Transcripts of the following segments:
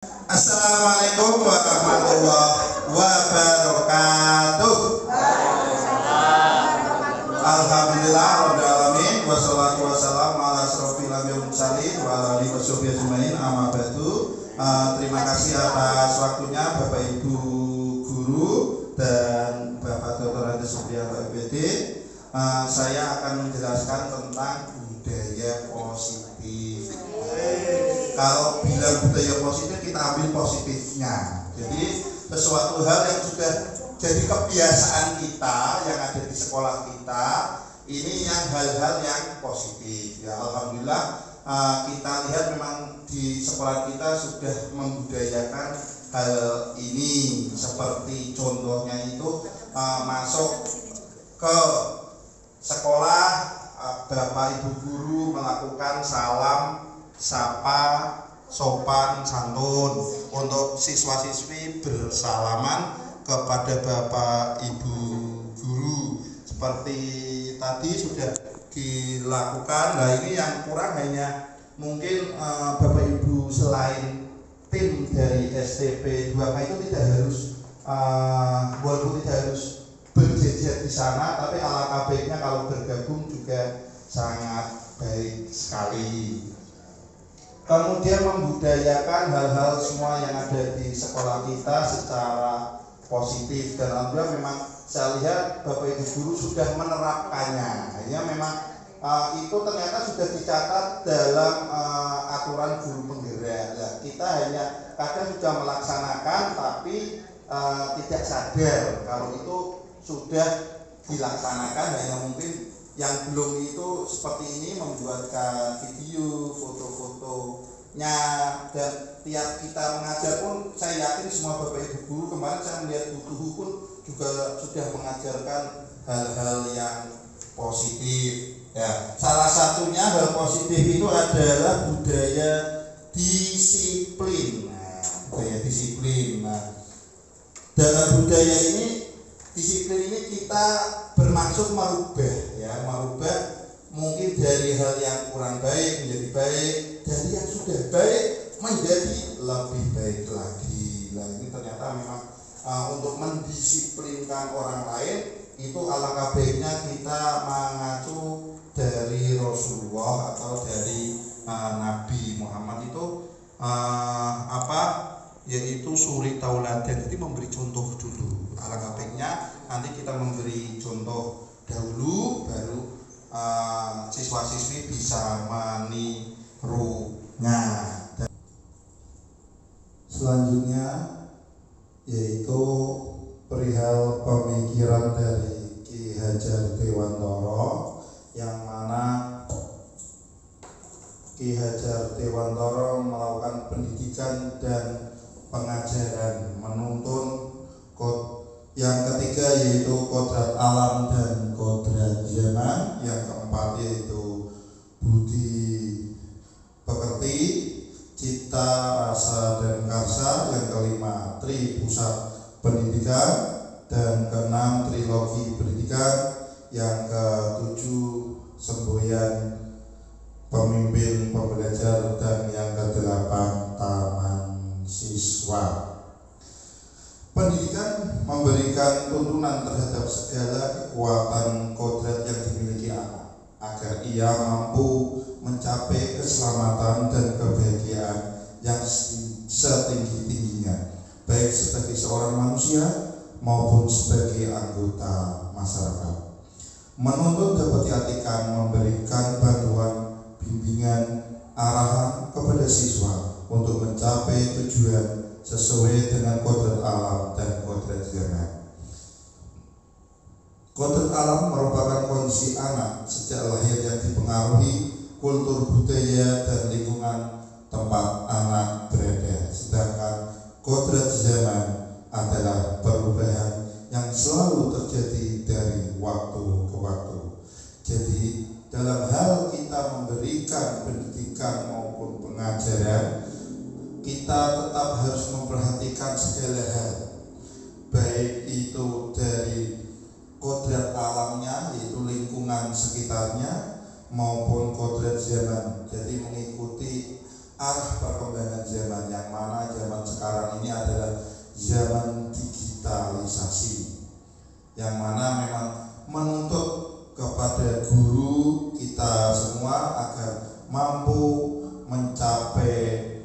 Assalamualaikum warahmatullahi wabarakatuh. Alhamdulillah rabbil alamin wassalatu wassalamu ala asrofil anbiya'i wal mursalin wa ala alihi washabbihi ajmain amma ba'du. Terima kasih atas waktunya Bapak Ibu guru dan Bapak Dr. Adi Supriyanto MPD. Saya akan menjelaskan tentang budaya positif. Kalau bilang budaya positif, kita ambil positifnya. Jadi sesuatu hal yang sudah jadi kebiasaan kita yang ada di sekolah kita, ini yang hal-hal yang positif. Ya alhamdulillah, kita lihat memang di sekolah kita sudah membudayakan hal ini. Seperti contohnya itu masuk ke sekolah, Bapak Ibu guru melakukan salam sapa sopan santun untuk siswa-siswi bersalaman kepada Bapak Ibu guru seperti tadi sudah dilakukan. Nah ini yang kurang hanya mungkin Bapak Ibu selain tim dari STP 2K itu tidak harus walaupun tidak harus berjejer di sana, tapi alangkah baiknya kalau bergabung juga sangat baik sekali. Kemudian membudayakan hal-hal semua yang ada di sekolah kita secara positif, dan alhamdulillah memang saya lihat Bapak Ibu guru sudah menerapkannya. Ya memang itu ternyata sudah dicatat dalam aturan guru penggerak. Nah, kita hanya kadang sudah melaksanakan tapi tidak sadar kalau itu sudah dilaksanakan. Hanya mungkin yang belum itu seperti ini membuatkan video, foto-fotonya, dan tiap kita mengajar pun saya yakin semua Bapak Ibu guru kemarin saya melihat buku pun juga sudah mengajarkan hal-hal yang positif. Ya, salah satunya hal positif itu adalah budaya disiplin. Budaya disiplin. Dalam budaya ini, disiplin ini kita bermaksud merubah mungkin dari hal yang kurang baik menjadi baik, dari yang sudah baik menjadi lebih baik lagi. Nah ini ternyata memang untuk mendisiplinkan orang lain itu alangkah baiknya kita mengacu dari Rasulullah atau dari Nabi Muhammad itu yaitu suri tauladan, jadi memberi contoh dulu. Alangkah baiknya nanti kita memberi contoh dahulu, baru siswa-siswi bisa menirunya. Selanjutnya yaitu perihal pemikiran dari Ki Hajar Dewantara, yang mana Ki Hajar Dewantara melakukan pendidikan dan pengajaran, menuntun yang ketiga yaitu kodrat alam dan kodrat zaman, yang keempat yaitu budi pekerti, cita, rasa, dan karsa, yang kelima tri pusat pendidikan, dan keenam trilogi pendidikan, yang ketujuh semboyan pemimpin pembelajar, dan yang kedelapan taman siswa. Pendidikan memberikan tuntunan terhadap segala kekuatan kodrat yang dimiliki anak, agar ia mampu mencapai keselamatan dan kebahagiaan yang setinggi-tingginya, baik sebagai seorang manusia maupun sebagai anggota masyarakat. Menuntut dapat diartikan memberikan bantuan, bimbingan, arahan kepada siswa untuk mencapai tujuan sesuai dengan kodrat alam dan kodrat zaman. Kodrat alam merupakan kondisi anak sejak lahir yang dipengaruhi kultur budaya dan lingkungan tempat anak berada. Sedangkan kodrat zaman adalah perubahan yang selalu terjadi dari waktu ke waktu. Jadi dalam hal kita memberikan pendidikan maupun pengajaran, kita tetap harus memperhatikan segala hal, baik itu dari kodrat alamnya yaitu lingkungan sekitarnya maupun kodrat zaman. Jadi mengikuti arah perkembangan zaman, yang mana zaman sekarang ini adalah zaman digitalisasi, yang mana memang menuntut kepada guru kita semua agar mampu mencapai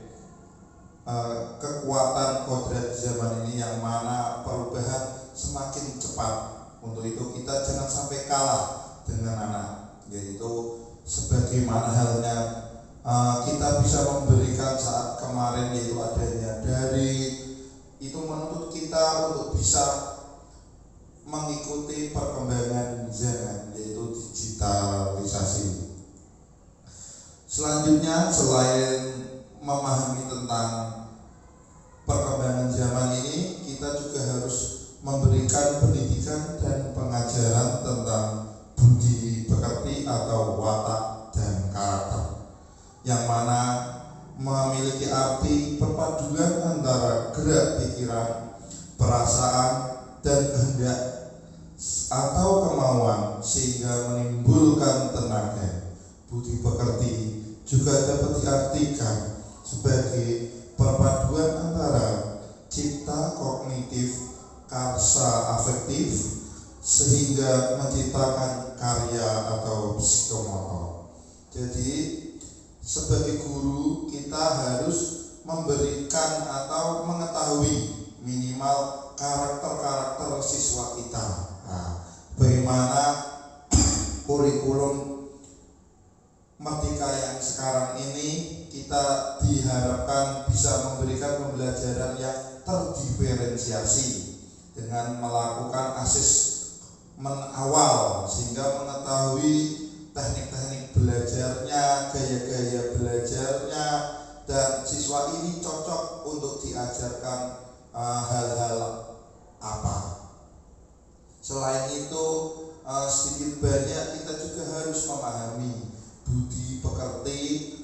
kekuatan kodrat zaman ini, yang mana perubahan semakin cepat. Untuk itu kita jangan sampai kalah dengan anak, yaitu sebagaimana halnya kita bisa memberikan saat kemarin, yaitu adanya dari itu menuntut kita untuk bisa mengikuti perkembangan zaman, yaitu digitalisasi. Selanjutnya, selain memahami tentang perkembangan zaman ini, kita juga harus memberikan pendidikan dan pengajaran tentang budi pekerti atau watak dan karakter, yang mana memiliki arti perpaduan antara gerak pikiran, perasaan, dan kehendak atau kemauan sehingga menimbulkan tenaga. Budi pekerti juga dapat diartikan sebagai perpaduan antara cipta kognitif, karsa afektif, sehingga menciptakan karya atau psikomotor. Jadi sebagai guru kita harus memberikan atau mengetahui minimal karakter-karakter siswa kita. Nah, bagaimana kurikulum Merdeka yang sekarang ini kita diharapkan bisa memberikan pembelajaran yang terdiferensiasi dengan melakukan asesmen awal, sehingga mengetahui teknik-teknik belajarnya, gaya-gaya belajarnya, dan siswa ini cocok untuk diajarkan hal-hal apa. Selain itu, sedikit banyak kita juga harus memahami budi pekerti,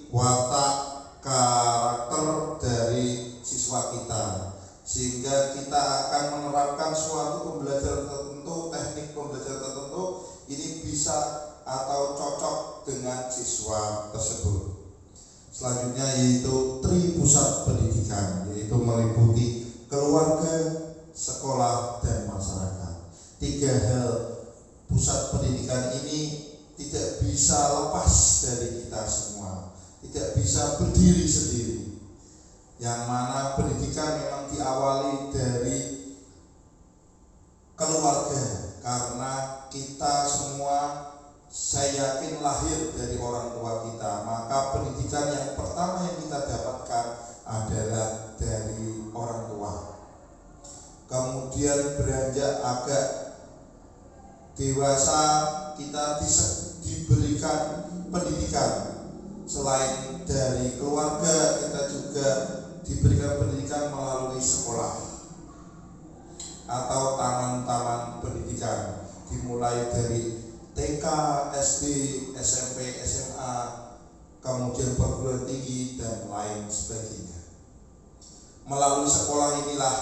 watak, karakter dari siswa kita, sehingga kita akan menerapkan suatu pembelajaran tertentu, teknik pembelajaran tertentu ini bisa atau cocok dengan siswa tersebut. Selanjutnya yaitu Tripusat pendidikan, yaitu meliputi keluarga, sekolah, dan masyarakat. 3 hal pusat pendidikan ini tidak bisa lepas dari kita semua, tidak bisa berdiri sendiri, yang mana pendidikan memang diawali dari keluarga, karena kita semua saya yakin lahir dari orang tua kita, maka pendidikan yang pertama yang kita dapatkan adalah dari orang tua. Kemudian beranjak agak dewasa, kita diberikan pendidikan. Selain dari keluarga, kita juga diberikan pendidikan melalui sekolah atau taman-taman pendidikan, dimulai dari TK, SD, SMP, SMA, kemudian perguruan tinggi, dan lain sebagainya. Melalui sekolah inilah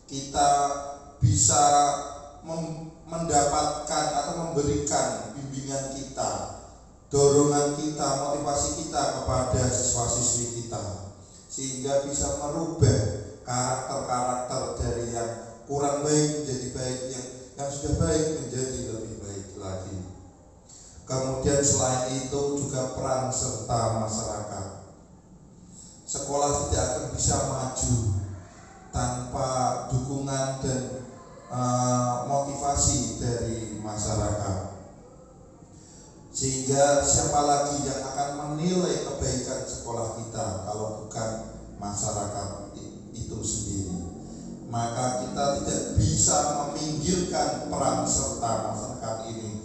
kita bisa mendapatkan atau memberikan bimbingan kita, dorongan kita, motivasi kita kepada siswa-siswi kita, sehingga bisa merubah karakter-karakter dari yang kurang baik menjadi baik, yang sudah baik menjadi lebih baik lagi. Kemudian selain itu juga peran serta masyarakat. Sekolah tidak akan bisa maju tanpa dukungan dan motivasi dari masyarakat, sehingga siapa lagi yang akan menilai kebaikan sekolah kita kalau bukan masyarakat itu sendiri. Maka kita tidak bisa meminggirkan peran serta masyarakat ini.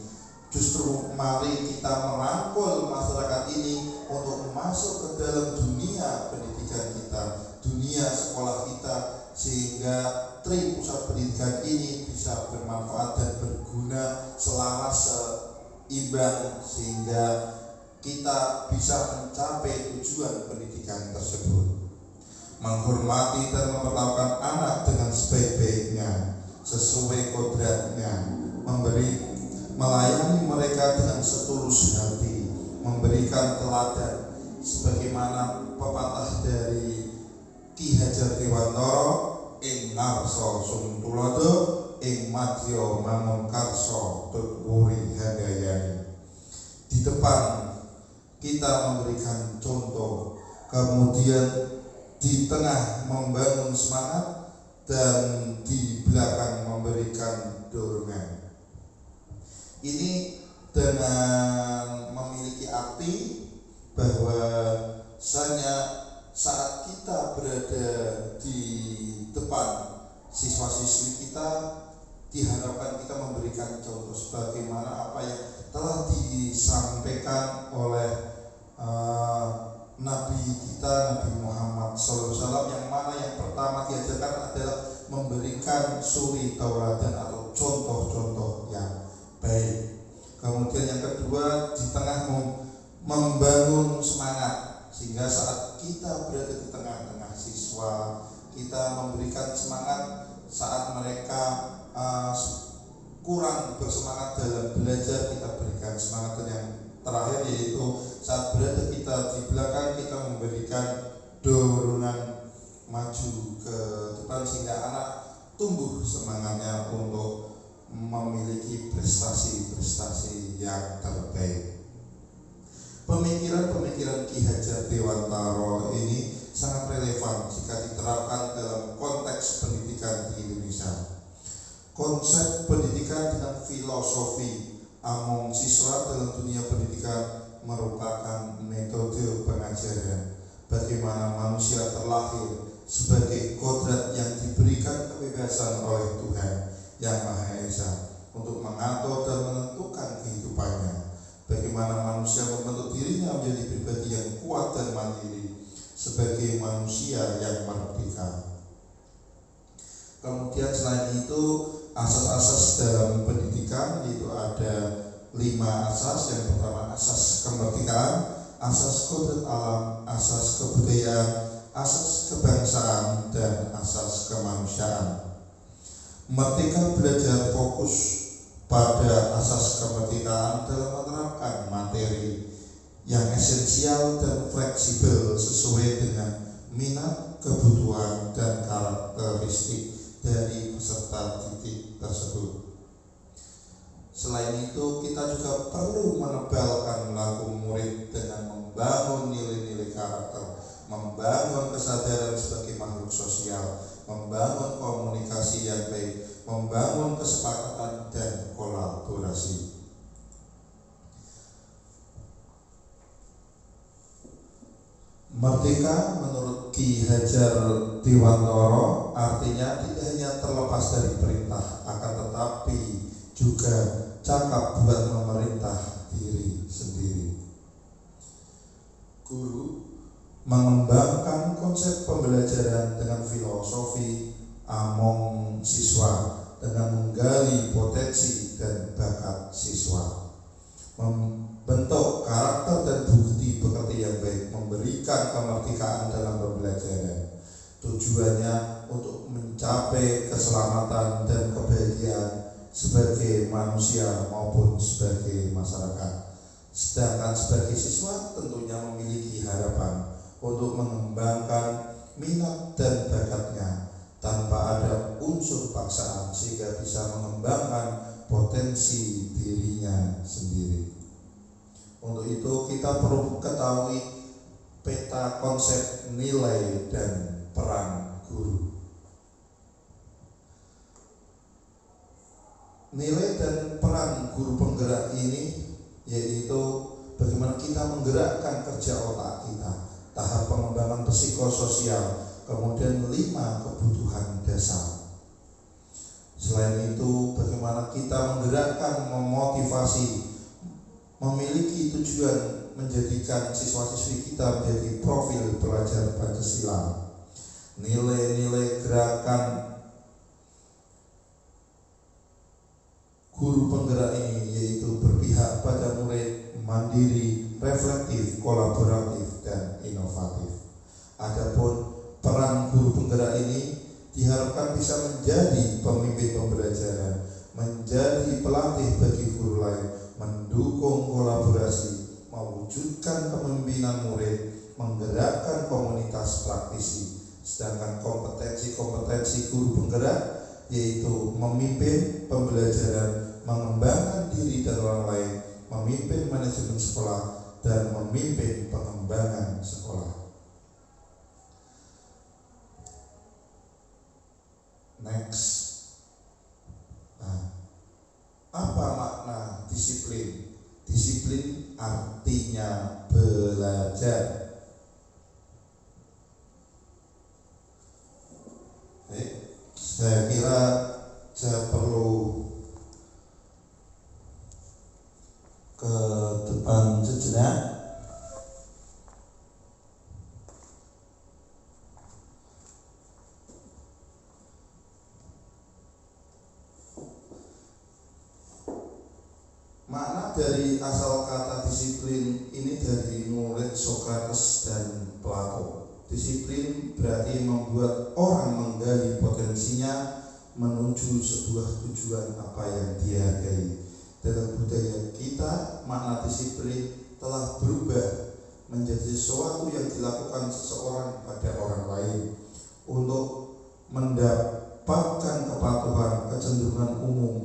Justru mari kita merangkul masyarakat ini untuk masuk ke dalam dunia pendidikan kita, dunia sekolah kita, sehingga Tripusat pendidikan ini bisa bermanfaat dan berguna selaras seimbang, sehingga kita bisa mencapai tujuan pendidikan tersebut. Menghormati dan memperlakukan anak dengan sebaik-baiknya, sesuai kodratnya, melayani mereka dengan setulus hati, memberikan teladan, sebagaimana pepatah dari Ki Hajar Dewantara, ing ngarsa sum tulodo, ing madya mangun karsa tutwuri handayani. Di depan kita memberikan contoh, kemudian di tengah membangun semangat, dan di belakang memberikan dorongan. Ini dengan memiliki arti bahwa saat kita berada di depan siswa-siswi kita, diharapkan kita memberikan contoh sebagaimana apa yang telah disampaikan oleh Nabi kita, Nabi Muhammad SAW, yang mana yang pertama diajarkan adalah memberikan suri tauladan atau contoh-contoh yang baik. Kemudian yang kedua, di tengah membangun semangat, sehingga saat kita berada di tengah-tengah siswa, kita memberikan semangat saat mereka kurang bersemangat dalam belajar, kita berikan semangat. Dan yang terakhir yaitu saat berada kita di belakang, kita memberikan dorongan maju ke depan sehingga anak tumbuh semangatnya untuk memiliki prestasi-prestasi yang terbaik. Pemikiran-pemikiran Ki Hajar Dewantara ini sangat relevan jika diterapkan dalam konteks pendidikan di Indonesia. Konsep pendidikan dengan filosofi among siswa dalam dunia pendidikan merupakan metode pengajaran bagaimana manusia terlahir sebagai kodrat yang diberikan kebebasan oleh Tuhan Yang Maha Esa untuk mengatur dan menentukan kehidupannya. Bagaimana manusia membentuk dirinya menjadi pribadi yang kuat dan mandiri sebagai manusia yang merdeka. Kemudian selain itu, asas-asas dalam pendidikan itu ada 5 asas. Yang pertama asas kemerdekaan, asas kodrat alam, asas kebudayaan, asas kebangsaan, dan asas kemanusiaan. Merdeka belajar fokus pada asas kemerdekaan dalam menerapkan materi yang esensial dan fleksibel sesuai dengan minat, kebutuhan, dan karakteristik dari peserta didik tersebut. Selain itu, kita juga perlu menebalkan laku murid dengan membangun nilai-nilai karakter, membangun kesadaran sebagai makhluk sosial, membangun komunikasi yang baik, membangun kesepakatan dan kolaborasi. Merdeka menurut Ki Hajar Dewantara artinya tidak hanya terlepas dari perintah, akan tetapi juga cakap buat memerintah diri sendiri. Guru mengembangkan konsep pembelajaran dengan filosofi among siswa dengan menggali potensi dan bakat siswa, membentuk karakter dan bukti pekerti yang baik, memberikan kemerdekaan dalam pembelajaran. Tujuannya untuk mencapai keselamatan dan kebahagiaan sebagai manusia maupun sebagai masyarakat. Sedangkan sebagai siswa tentunya memiliki harapan untuk mengembangkan minat dan bakatnya tanpa ada unsur paksaan sehingga bisa mengembangkan potensi dirinya sendiri. Untuk itu kita perlu ketahui peta konsep nilai dan peran guru. Nilai dan peran guru penggerak ini yaitu bagaimana kita menggerakkan kerja otak kita, tahap pengembangan psikososial, kemudian 5 kebutuhan dasar. Selain itu, bagaimana kita menggerakkan, memotivasi, memiliki tujuan menjadikan siswa-siswi kita menjadi profil pelajar Pancasila. Nilai-nilai gerakan guru penggerak ini yaitu berpihak pada murid, mandiri, reflektif, kolaboratif, dan inovatif. Adapun peran guru penggerak ini diharapkan bisa menjadi pemimpin pembelajaran, menjadi pelatih bagi guru lain, mendukung kolaborasi mewujudkan kepemimpinan murid, menggerakkan komunitas praktisi. Sedangkan kompetensi guru penggerak yaitu memimpin pembelajaran, mengembangkan diri dan orang lain, memimpin manajemen sekolah, dan memimpin pengembangan sekolah. Next. Nah, apa makna disiplin? Disiplin artinya belajar. Saya kira saya perlu ke depan sejenak. Makna dari asal kata disiplin ini dari murid Sokrates dan Plato. Disiplin berarti membuat orang menggali potensinya menuju sebuah tujuan apa yang dihargai. Dalam budaya kita, makna disiplin telah berubah menjadi sesuatu yang dilakukan seseorang pada orang lain untuk mendapatkan kepatuhan. Kecenderungan umum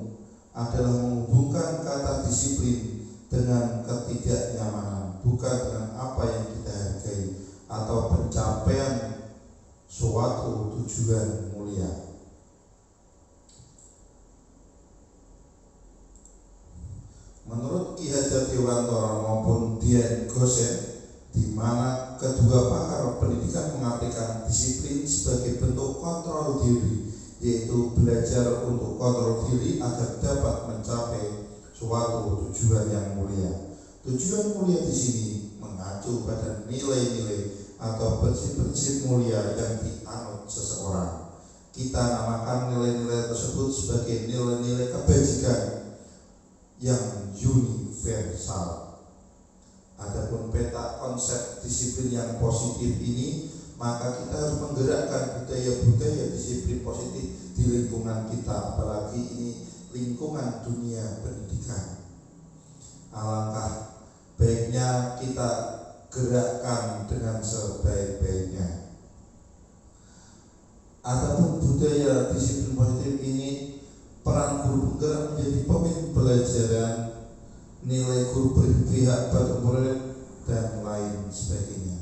adalah menghubungkan kata disiplin dengan ketidaknyamanan, bukan dengan apa yang kita hargai atau pencapaian suatu tujuan mulia. Menurut Ki Hajar Dewantara maupun Dian Gosen, di mana kedua pakar pendidikan mengartikan disiplin sebagai bentuk kontrol diri, yaitu belajar untuk kontrol diri agar dapat mencapai suatu tujuan yang mulia. Tujuan mulia di sini mengacu pada nilai-nilai atau prinsip-prinsip mulia yang dianut seseorang. Kita namakan nilai-nilai tersebut sebagai nilai-nilai kebajikan yang universal. Adapun peta konsep disiplin yang positif ini, maka kita harus menggerakkan budaya-budaya disiplin positif di lingkungan kita, apalagi ini lingkungan dunia pendidikan. Alangkah baiknya kita gerakkan dengan sebaik-baiknya. Adapun budaya disiplin positif ini, peran guru penggerak menjadi pemimpin pelajaran, nilai guru berpihak pada murid, dan lain sebagainya.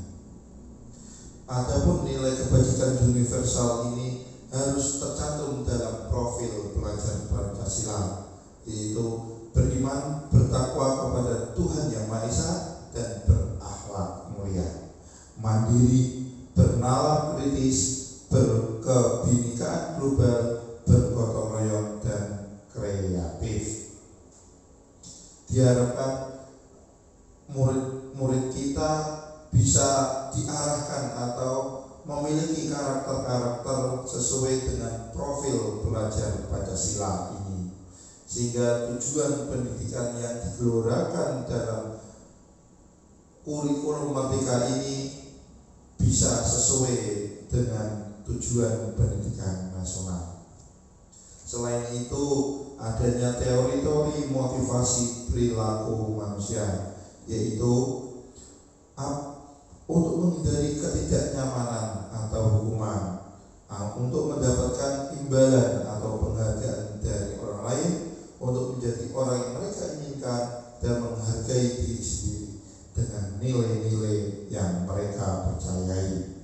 Adapun nilai kebajikan universal ini harus tercantum dalam profil pelajar Pancasila, yaitu beriman, bertakwa kepada Tuhan Yang Maha Esa, dan berakhlak mulia, mandiri, bernalar kritis, berkebinekaan global, bergotong royong, dan kreatif. Diharapkan murid-murid kita bisa diarahkan atau memiliki karakter-karakter sesuai dengan profil pelajar Pancasila ini, sehingga tujuan pendidikan yang digelorakan dalam kurikulum Merdeka ini bisa sesuai dengan tujuan pendidikan nasional. Selain itu, adanya teori-teori motivasi perilaku manusia, yaitu untuk menghindari ketidaknyamanan atau hukuman, untuk mendapatkan imbalan atau penghargaan dari orang lain, untuk menjadi orang yang mereka inginkan, dan menghargai diri sendiri dengan nilai-nilai yang mereka percayai.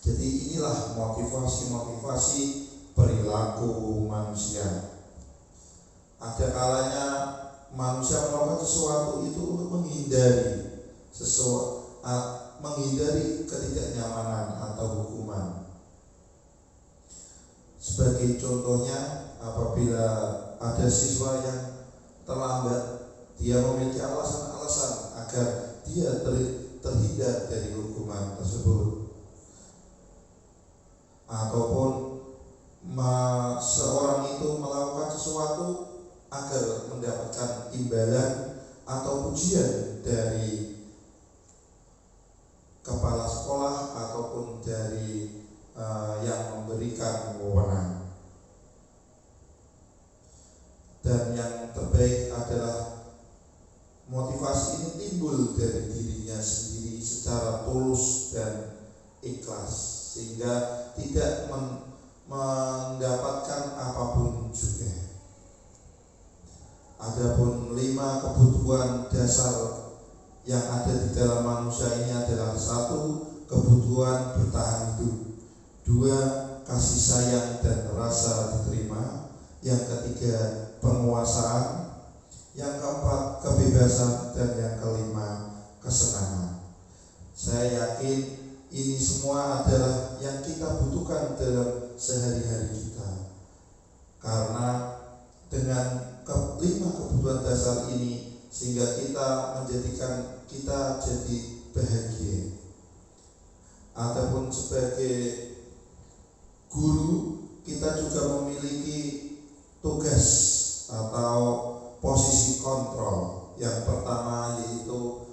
Jadi inilah motivasi-motivasi perilaku manusia. Ada kalanya manusia melakukan sesuatu itu untuk menghindari ketidaknyamanan atau hukuman. Sebagai contohnya, apabila ada siswa yang terlambat, dia memiliki alasan-alasan agar dia terhindar dari hukuman tersebut. Ataupun seorang itu melakukan sesuatu agar mendapatkan imbalan atau pujian dari kepala sekolah ataupun dari yang memberikan wewenang. Dan yang terbaik adalah motivasi ini timbul dari dirinya sendiri secara tulus dan ikhlas, sehingga tidak mendapatkan apapun juga. Adapun 5 kebutuhan dasar yang ada di dalam manusia ini adalah: 1. Kebutuhan bertahan hidup, 2. Kasih sayang dan rasa diterima, yang ketiga penguasaan, yang keempat kebebasan, dan yang kelima kesenangan. Saya yakin ini semua adalah yang kita butuhkan dalam sehari-hari kita, karena dengan 5 kebutuhan dasar ini sehingga kita menjadikan kita jadi bahagia. Ataupun sebagai guru, kita juga memiliki tugas atau posisi kontrol. Yang pertama yaitu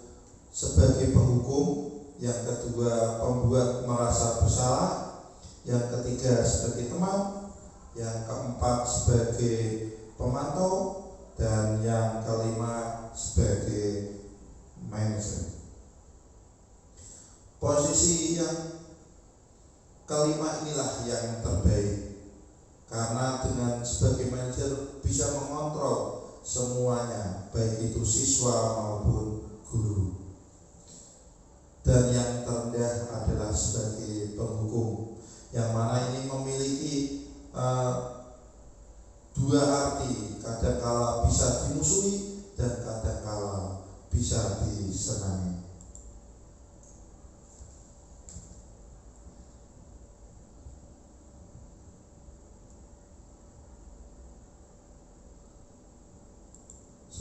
sebagai penghukum, yang kedua pembuat merasa bersalah, yang ketiga sebagai teman, yang keempat sebagai pemantau, dan yang kelima sebagai manajer. Posisi yang kelima inilah yang terbaik, karena dengan sebagai manajer bisa mengontrol semuanya, baik itu siswa maupun guru. Dan yang terendah adalah sebagai penghukum, yang mana ini memiliki 2 arti, kadangkala bisa dimusuhi dan kadangkala bisa disenangi.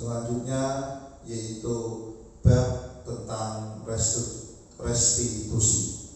Selanjutnya yaitu bab tentang restitusi.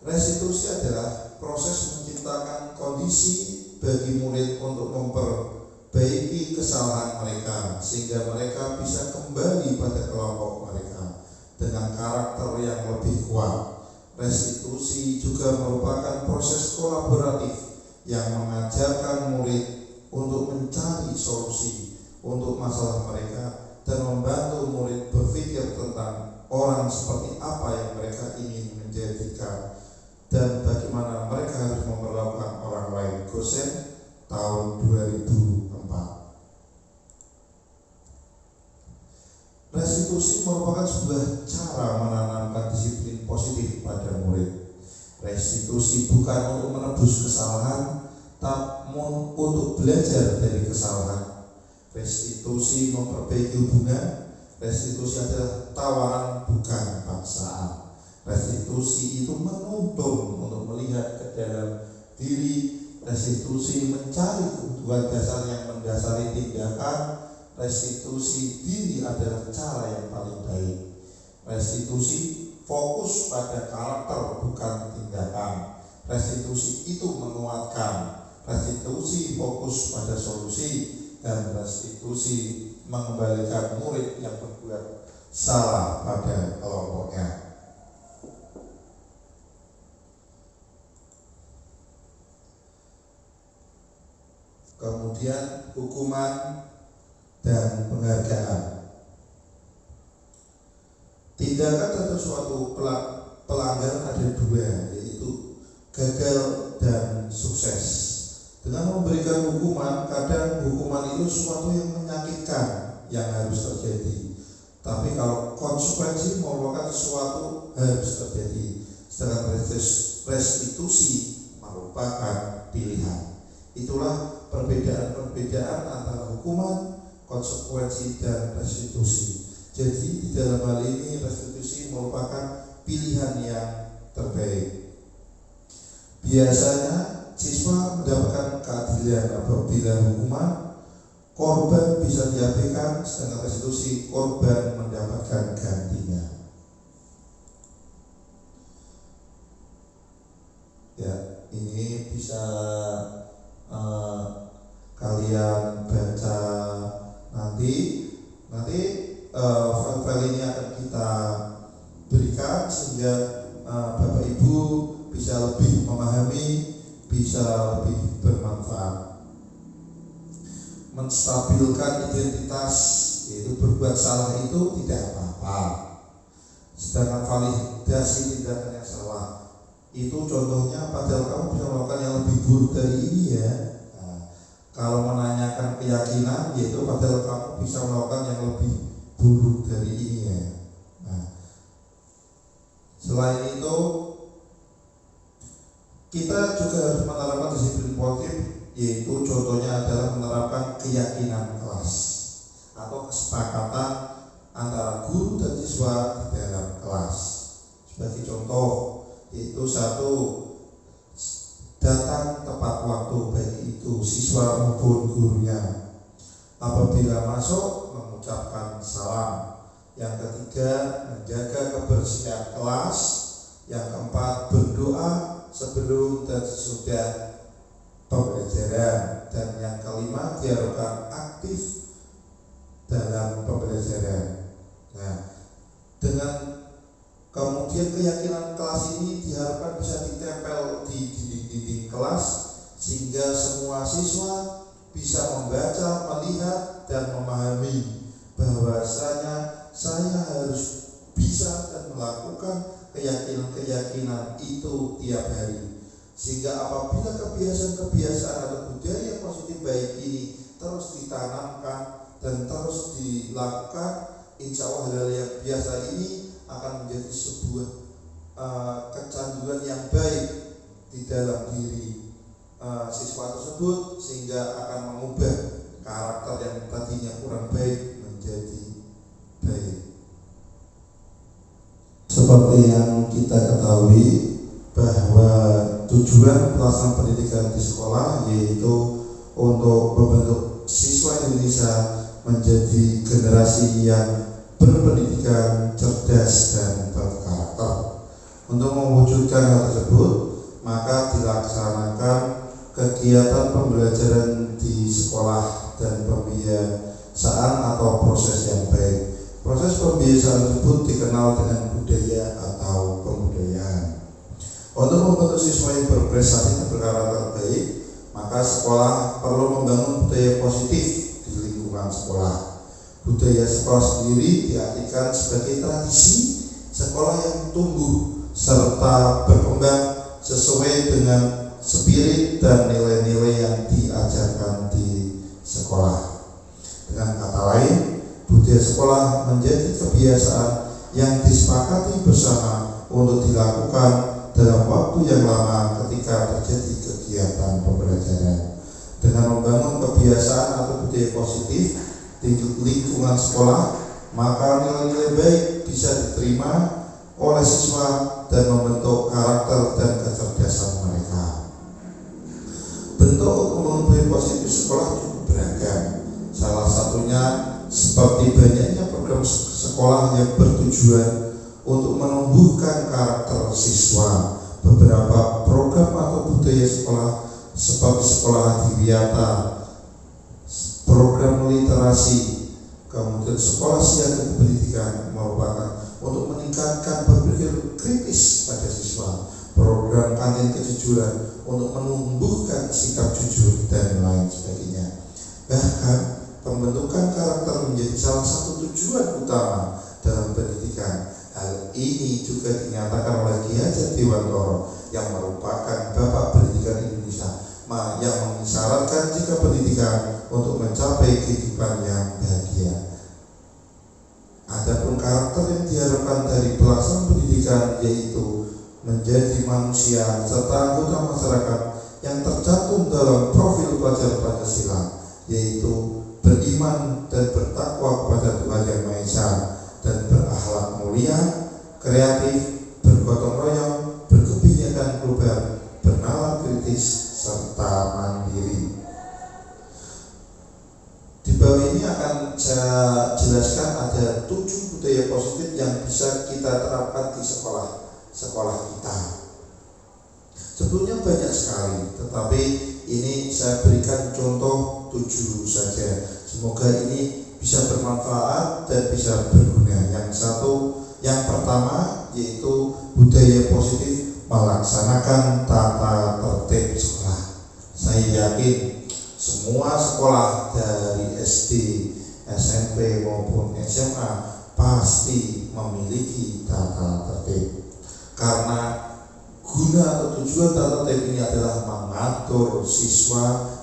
Restitusi adalah proses menciptakan kondisi bagi murid untuk memperbaiki kesalahan mereka, sehingga mereka bisa kembali pada kelompok mereka dengan karakter yang lebih kuat. Restitusi juga merupakan proses kolaboratif yang mengajarkan murid untuk mencari solusi untuk masalah mereka dan membantu murid berpikir tentang orang seperti apa yang mereka ingin menjadikan dan bagaimana mereka harus memperlakukan orang lain. Gosen tahun 2004. Restitusi merupakan sebuah cara menanamkan disiplin positif pada murid. Restitusi bukan untuk menebus kesalahan, namun untuk belajar dari kesalahan. Restitusi memperbaiki hubungan. Restitusi adalah tawaran, bukan paksaan. Restitusi itu menuntun untuk melihat ke dalam diri. Restitusi mencari kebutuhan dasar yang mendasari tindakan. Restitusi diri adalah cara yang paling baik. Restitusi fokus pada karakter, bukan tindakan. Restitusi itu menguatkan. Restitusi fokus pada solusi, dan restitusi mengembalikan murid yang berbuat salah pada kelompoknya. Kemudian hukuman dan penghargaan. Tindakan atau suatu pelanggaran ada 2, yaitu gagal dan sukses. Dengan memberikan hukuman, kadang hukuman itu sesuatu yang menyakitkan yang harus terjadi. Tapi kalau konsekuensi merupakan sesuatu harus terjadi. Sedangkan restitusi merupakan pilihan. Itulah perbedaan antara hukuman, konsekuensi, dan restitusi. Jadi di dalam hal ini restitusi merupakan pilihan yang terbaik. Biasanya siswa mendapatkan keadilan apabila hukuman korban bisa diabaikan, sedangkan restitusi korban mendapatkan gantinya. Ya, ini bisa kalian baca nanti file ini akan kita berikan sehingga Bapak Ibu bisa lebih memahami, bisa lebih bermanfaat. Menstabilkan identitas yaitu berbuat salah itu tidak apa-apa. Sedangkan validasi tindakan yang salah itu contohnya padahal kamu bisa melakukan yang lebih buruk dari ini ya. Kalau menanyakan keyakinan, yaitu padahal kamu bisa melakukan yang lebih buruk dari ini ya. Selain itu, kita juga harus menerapkan disiplin positif, yaitu contohnya adalah menerapkan keyakinan kelas atau kesepakatan antara guru dan siswa di dalam kelas. Sebagai contoh, yaitu satu, datang tepat waktu, baik itu siswa maupun gurunya. Apabila masuk, mengucapkan salam. Yang ketiga, menjaga kebersihan kelas. Yang keempat, berdoa sebelum dan sesudah pembelajaran. Dan yang kelima, diharapkan aktif dalam pembelajaran. Dengan kemudian keyakinan kelas ini diharapkan bisa ditempel di dinding-dinding kelas sehingga semua siswa bisa membaca, melihat, dan memahami bahwasanya saya harus bisa dan melakukan keyakinan-keyakinan itu tiap hari. Sehingga apabila kebiasaan-kebiasaan atau budaya positif baik ini terus ditanamkan dan terus dilakukan, insya Allah hal yang biasa ini akan menjadi sebuah kecanduan yang baik di dalam diri siswa tersebut, sehingga akan mengubah karakter yang tadinya kurang baik menjadi baik. Seperti yang kita ketahui bahwa tujuan pelaksanaan pendidikan di sekolah yaitu untuk membentuk siswa Indonesia menjadi generasi yang berpendidikan, cerdas, dan berkarakter. Untuk mewujudkan hal tersebut, maka dilaksanakan kegiatan pembelajaran di sekolah dan pembiasaan atau proses yang baik. Proses pembiasaan tersebut dikenal dengan budaya atau pembudayaan. Untuk membentuk siswa yang berprestasi dan berkarakter baik, maka sekolah perlu membangun budaya positif di lingkungan sekolah. Budaya sekolah sendiri diartikan sebagai tradisi sekolah yang tumbuh serta berkembang sesuai dengan spirit dan nilai-nilai yang diajarkan di sekolah. Dengan kata lain, budaya sekolah menjadi kebiasaan yang disepakati bersama untuk dilakukan dalam waktu yang lama ketika terjadi kegiatan pembelajaran. Dengan membangun kebiasaan atau budaya positif di lingkungan sekolah, maka nilai-nilai baik bisa diterima oleh siswa dan membentuk karakter dan kecerdasan mereka. Bentuk untuk budaya positif sekolah cukup beragam. Salah satunya seperti banyaknya program sekolah yang bertujuan untuk menumbuhkan karakter siswa. Beberapa program atau budaya sekolah seperti sekolah adiwiyata, program literasi, kemudian sekolah siaga pendidikan merupakan untuk meningkatkan berpikir kritis pada siswa. Program kantin kejujuran untuk menumbuhkan sikap jujur dan lain sebagainya. Bahkan pembentukan karakter menjadi salah satu tujuan utama dalam pendidikan. Hal ini juga dinyatakan oleh Ki Hajar Dewantara yang merupakan Bapak Pendidikan Indonesia, yang mengisyaratkan jika pendidikan untuk mencapai kehidupan yang bahagia. Adapun karakter yang diharapkan dari pelaksanaan pendidikan yaitu menjadi manusia serta anggota masyarakat yang tercantum dalam profil pelajar Pancasila, yaitu beriman dan bertakwa kepada Tuhan Yang Maha Esa dan berakhlak mulia, kreatif, bergotong royong, berkebijakan global, bernalar kritis, serta mandiri. Di bawah ini akan saya jelaskan ada 7 budaya positif yang bisa kita terapkan di sekolah kita. Sebetulnya banyak sekali, tetapi ini saya berikan contoh 7 saja. Semoga ini bisa bermanfaat dan bisa berguna. Yang pertama yaitu budaya positif melaksanakan tata tertib sekolah. Saya yakin semua sekolah dari SD, SMP, SMP maupun SMA pasti memiliki tata tertib, karena guna atau tujuan tata tertib ini adalah mengatur siswa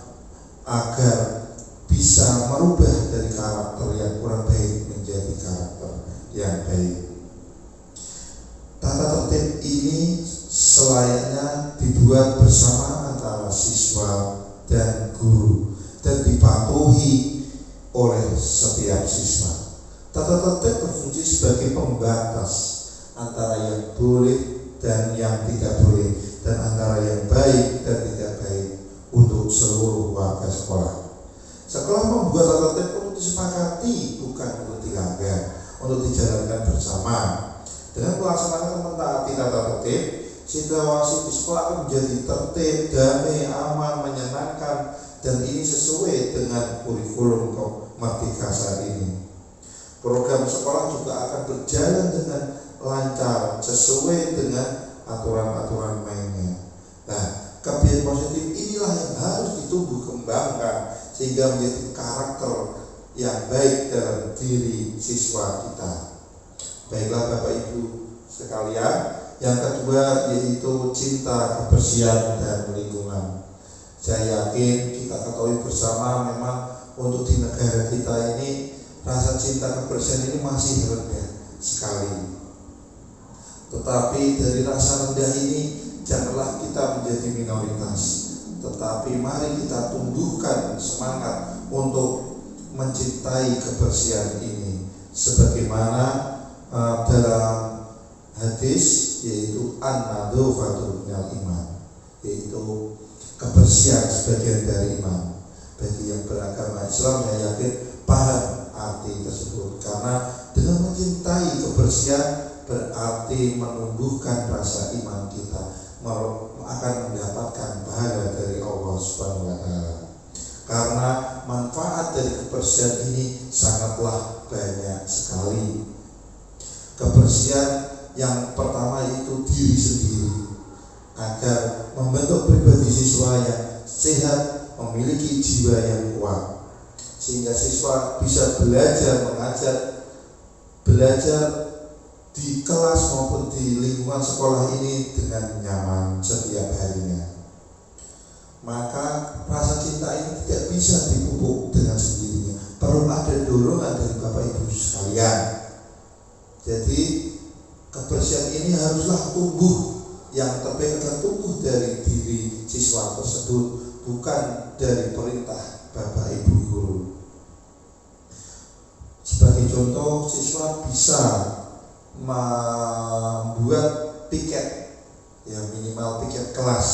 agar bisa merubah dari karakter yang kurang baik menjadi karakter yang baik. Tata tertib ini selayaknya dibuat bersama antara siswa dan guru dan dipatuhi oleh setiap siswa. Tata tertib berfungsi sebagai pembatas antara yang boleh dan yang tidak boleh, dan antara yang baik dan tidak baik untuk seluruh warga sekolah. Sekolah membuat tata tertib untuk disepakati, bukan untuk dilanggar, untuk dijalankan bersama. Dengan melaksanakan mentaati tata tertib, situasi di sekolah akan menjadi tertib, damai, aman, menyenangkan, dan ini sesuai dengan kurikulum Merdeka saat ini. Program sekolah juga akan berjalan dengan lancar sesuai dengan aturan-aturan mainnya. Nah, kebiasaan positif inilah yang harus ditumbuh kembangkan sehingga menjadi karakter yang baik dalam diri siswa kita. Baiklah Bapak Ibu sekalian, yang kedua yaitu cinta kebersihan dan lingkungan. Saya yakin kita ketahui bersama memang untuk di negara kita ini rasa cinta kebersihan ini masih rendah sekali. Tetapi dari rasa rendah ini janganlah kita menjadi minoritas, tetapi mari kita tumbuhkan semangat untuk mencintai kebersihan ini, sebagaimana dalam hadis yaitu an-nadhofatu minal iman, yaitu kebersihan sebagian dari iman. Bagi yang beragama Islam saya yakin paham arti tersebut, karena dengan mencintai kebersihan berarti menumbuhkan rasa iman kita, akan mendapatkan pahala dari Allah Subhanahu wa Ta'ala. Karena manfaat dari kebersihan ini sangatlah banyak sekali. Kebersihan yang pertama itu diri sendiri, agar membentuk pribadi siswa yang sehat, memiliki jiwa yang kuat, sehingga siswa bisa belajar mengajar, belajar di kelas maupun di lingkungan sekolah ini dengan nyaman setiap harinya. Maka rasa cinta ini tidak bisa dipupuk dengan sendirinya, perlu ada dorongan dari Bapak Ibu sekalian. Jadi kebersihan ini haruslah tumbuh, yang terbaik akan tumbuh dari diri siswa tersebut, bukan dari perintah Bapak Ibu guru. Sebagai contoh, siswa bisa membuat piket, ya minimal piket kelas,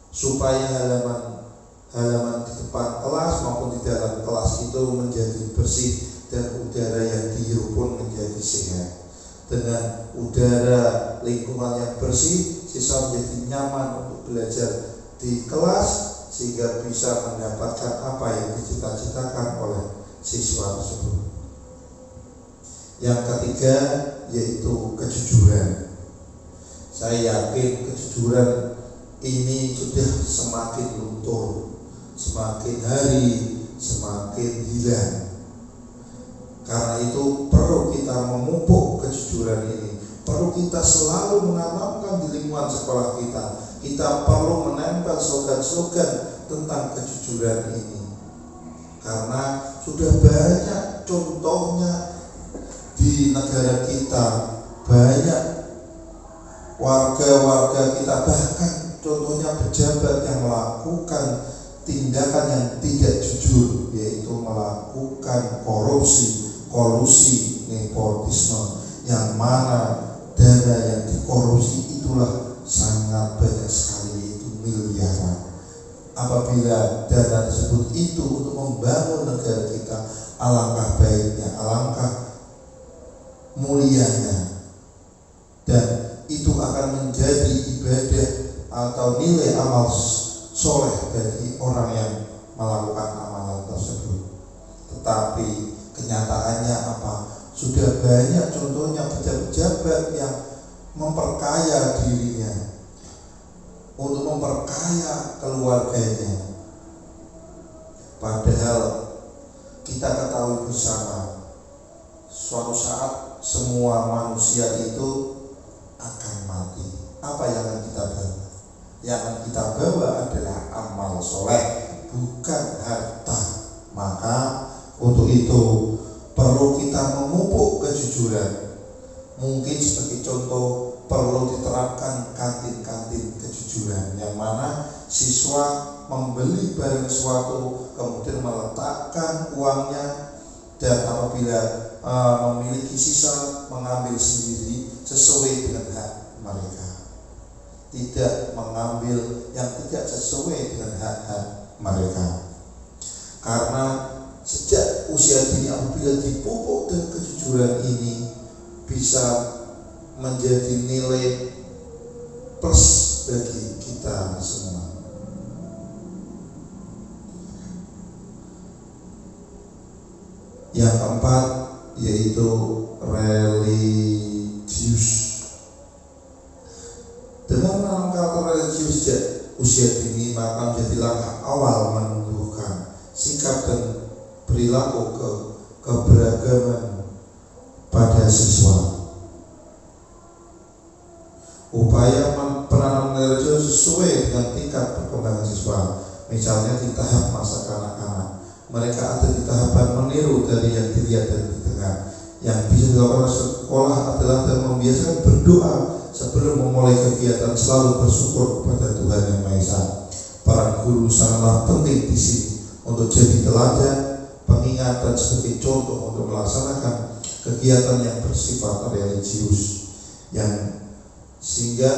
supaya halaman di depan kelas maupun di dalam kelas itu menjadi bersih dan udara yang dihirup pun menjadi sehat. Dengan udara lingkungan yang bersih, siswa menjadi nyaman untuk belajar di kelas sehingga bisa mendapatkan apa yang dicita-citakan oleh siswa tersebut. Yang ketiga yaitu kejujuran. Saya yakin kejujuran ini sudah semakin luntur, semakin hari semakin hilang. Karena itu perlu kita memupuk kejujuran ini, perlu kita selalu menanamkan di lingkungan sekolah kita. Kita perlu menempel slogan-slogan tentang kejujuran ini, karena sudah banyak contohnya di negara kita, banyak warga-warga kita, bahkan contohnya pejabat yang melakukan tindakan yang tidak jujur, yaitu melakukan korupsi, kolusi, nepotisme, yang mana dana yang dikorupsi itulah sangat banyak sekali, yaitu miliaran. Apabila dana tersebut itu untuk membangun negara kita, alangkah baiknya, alangkah mulianya, dan itu akan menjadi ibadah atau nilai amal soleh bagi orang yang melakukan amalan tersebut. Tetapi kenyataannya apa? Sudah banyak contohnya pejabat-pejabat yang memperkaya dirinya untuk memperkaya keluarganya. Padahal kita ketahui suatu saat semua manusia itu akan mati. Apa yang akan kita bawa? Yang akan kita bawa adalah amal soleh, bukan harta. Maka untuk itu perlu kita memupuk kejujuran. Mungkin sebagai contoh perlu diterapkan kantin-kantin kejujuran, yang mana siswa membeli barang sesuatu kemudian meletakkan uangnya, dan apabila memiliki sisa mengambil sendiri sesuai dengan hak mereka, tidak mengambil yang tidak sesuai dengan hak-hak mereka. Karena sejak usia dini apabila dipupuk dan kejujuran ini bisa menjadi nilai plus bagi kita semua. Yang keempat yaitu religius. Dengan menanam karakter religius sejak usia dini, maka menjadi langkah awal menumbuhkan sikap dan perilaku keberagaman pada siswa. Upaya penanaman religius sesuai dengan tingkat perkembangan siswa. Misalnya di tahap masa kanak-kanak, mereka ada di tahapan meniru dari yang dilihat dan didengar. Yang bisa dilakukan sekolah adalah dengan membiasakan berdoa sebelum memulai kegiatan, selalu bersyukur kepada Tuhan Yang Maha Esa. Para guru sangatlah penting di sini untuk jadi teladan, pengingat dan sebagai contoh untuk melaksanakan kegiatan yang bersifat religius, yang sehingga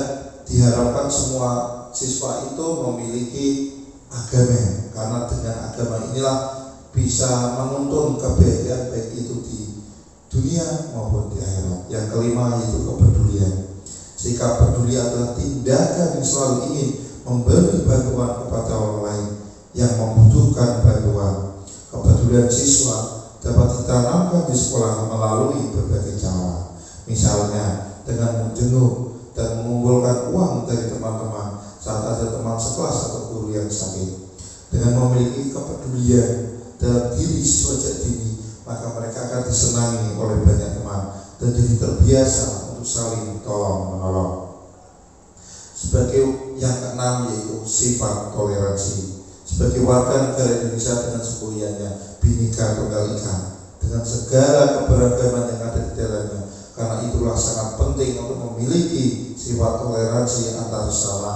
diharapkan semua siswa itu memiliki agama, karena dengan agama inilah bisa menuntun kebahagiaan baik itu di dunia maupun di akhirat. Yang kelima yaitu kepedulian. Sikap peduli adalah tindakan yang selalu ingin memberi bantuan kepada orang lain yang membutuhkan bantuan. Kepedulian siswa dapat ditanamkan di sekolah melalui berbagai cara, misalnya dengan menjenguk dan mengumpulkan uang dari teman-teman saat ada teman sekelas atau guru yang sakit. Dengan memiliki kepedulian dalam diri siswa sejak dini, maka mereka akan disenangi oleh banyak teman dan jadi terbiasa untuk saling tolong-menolong. Sebagai yang keenam yaitu sifat toleransi. Sebagai warga negara Indonesia dengan semboyannya Bhinneka Tunggal Ika, dengan segala keberagaman yang ada di dalamnya, karena itulah sangat penting untuk memiliki sifat toleransi antar sesama.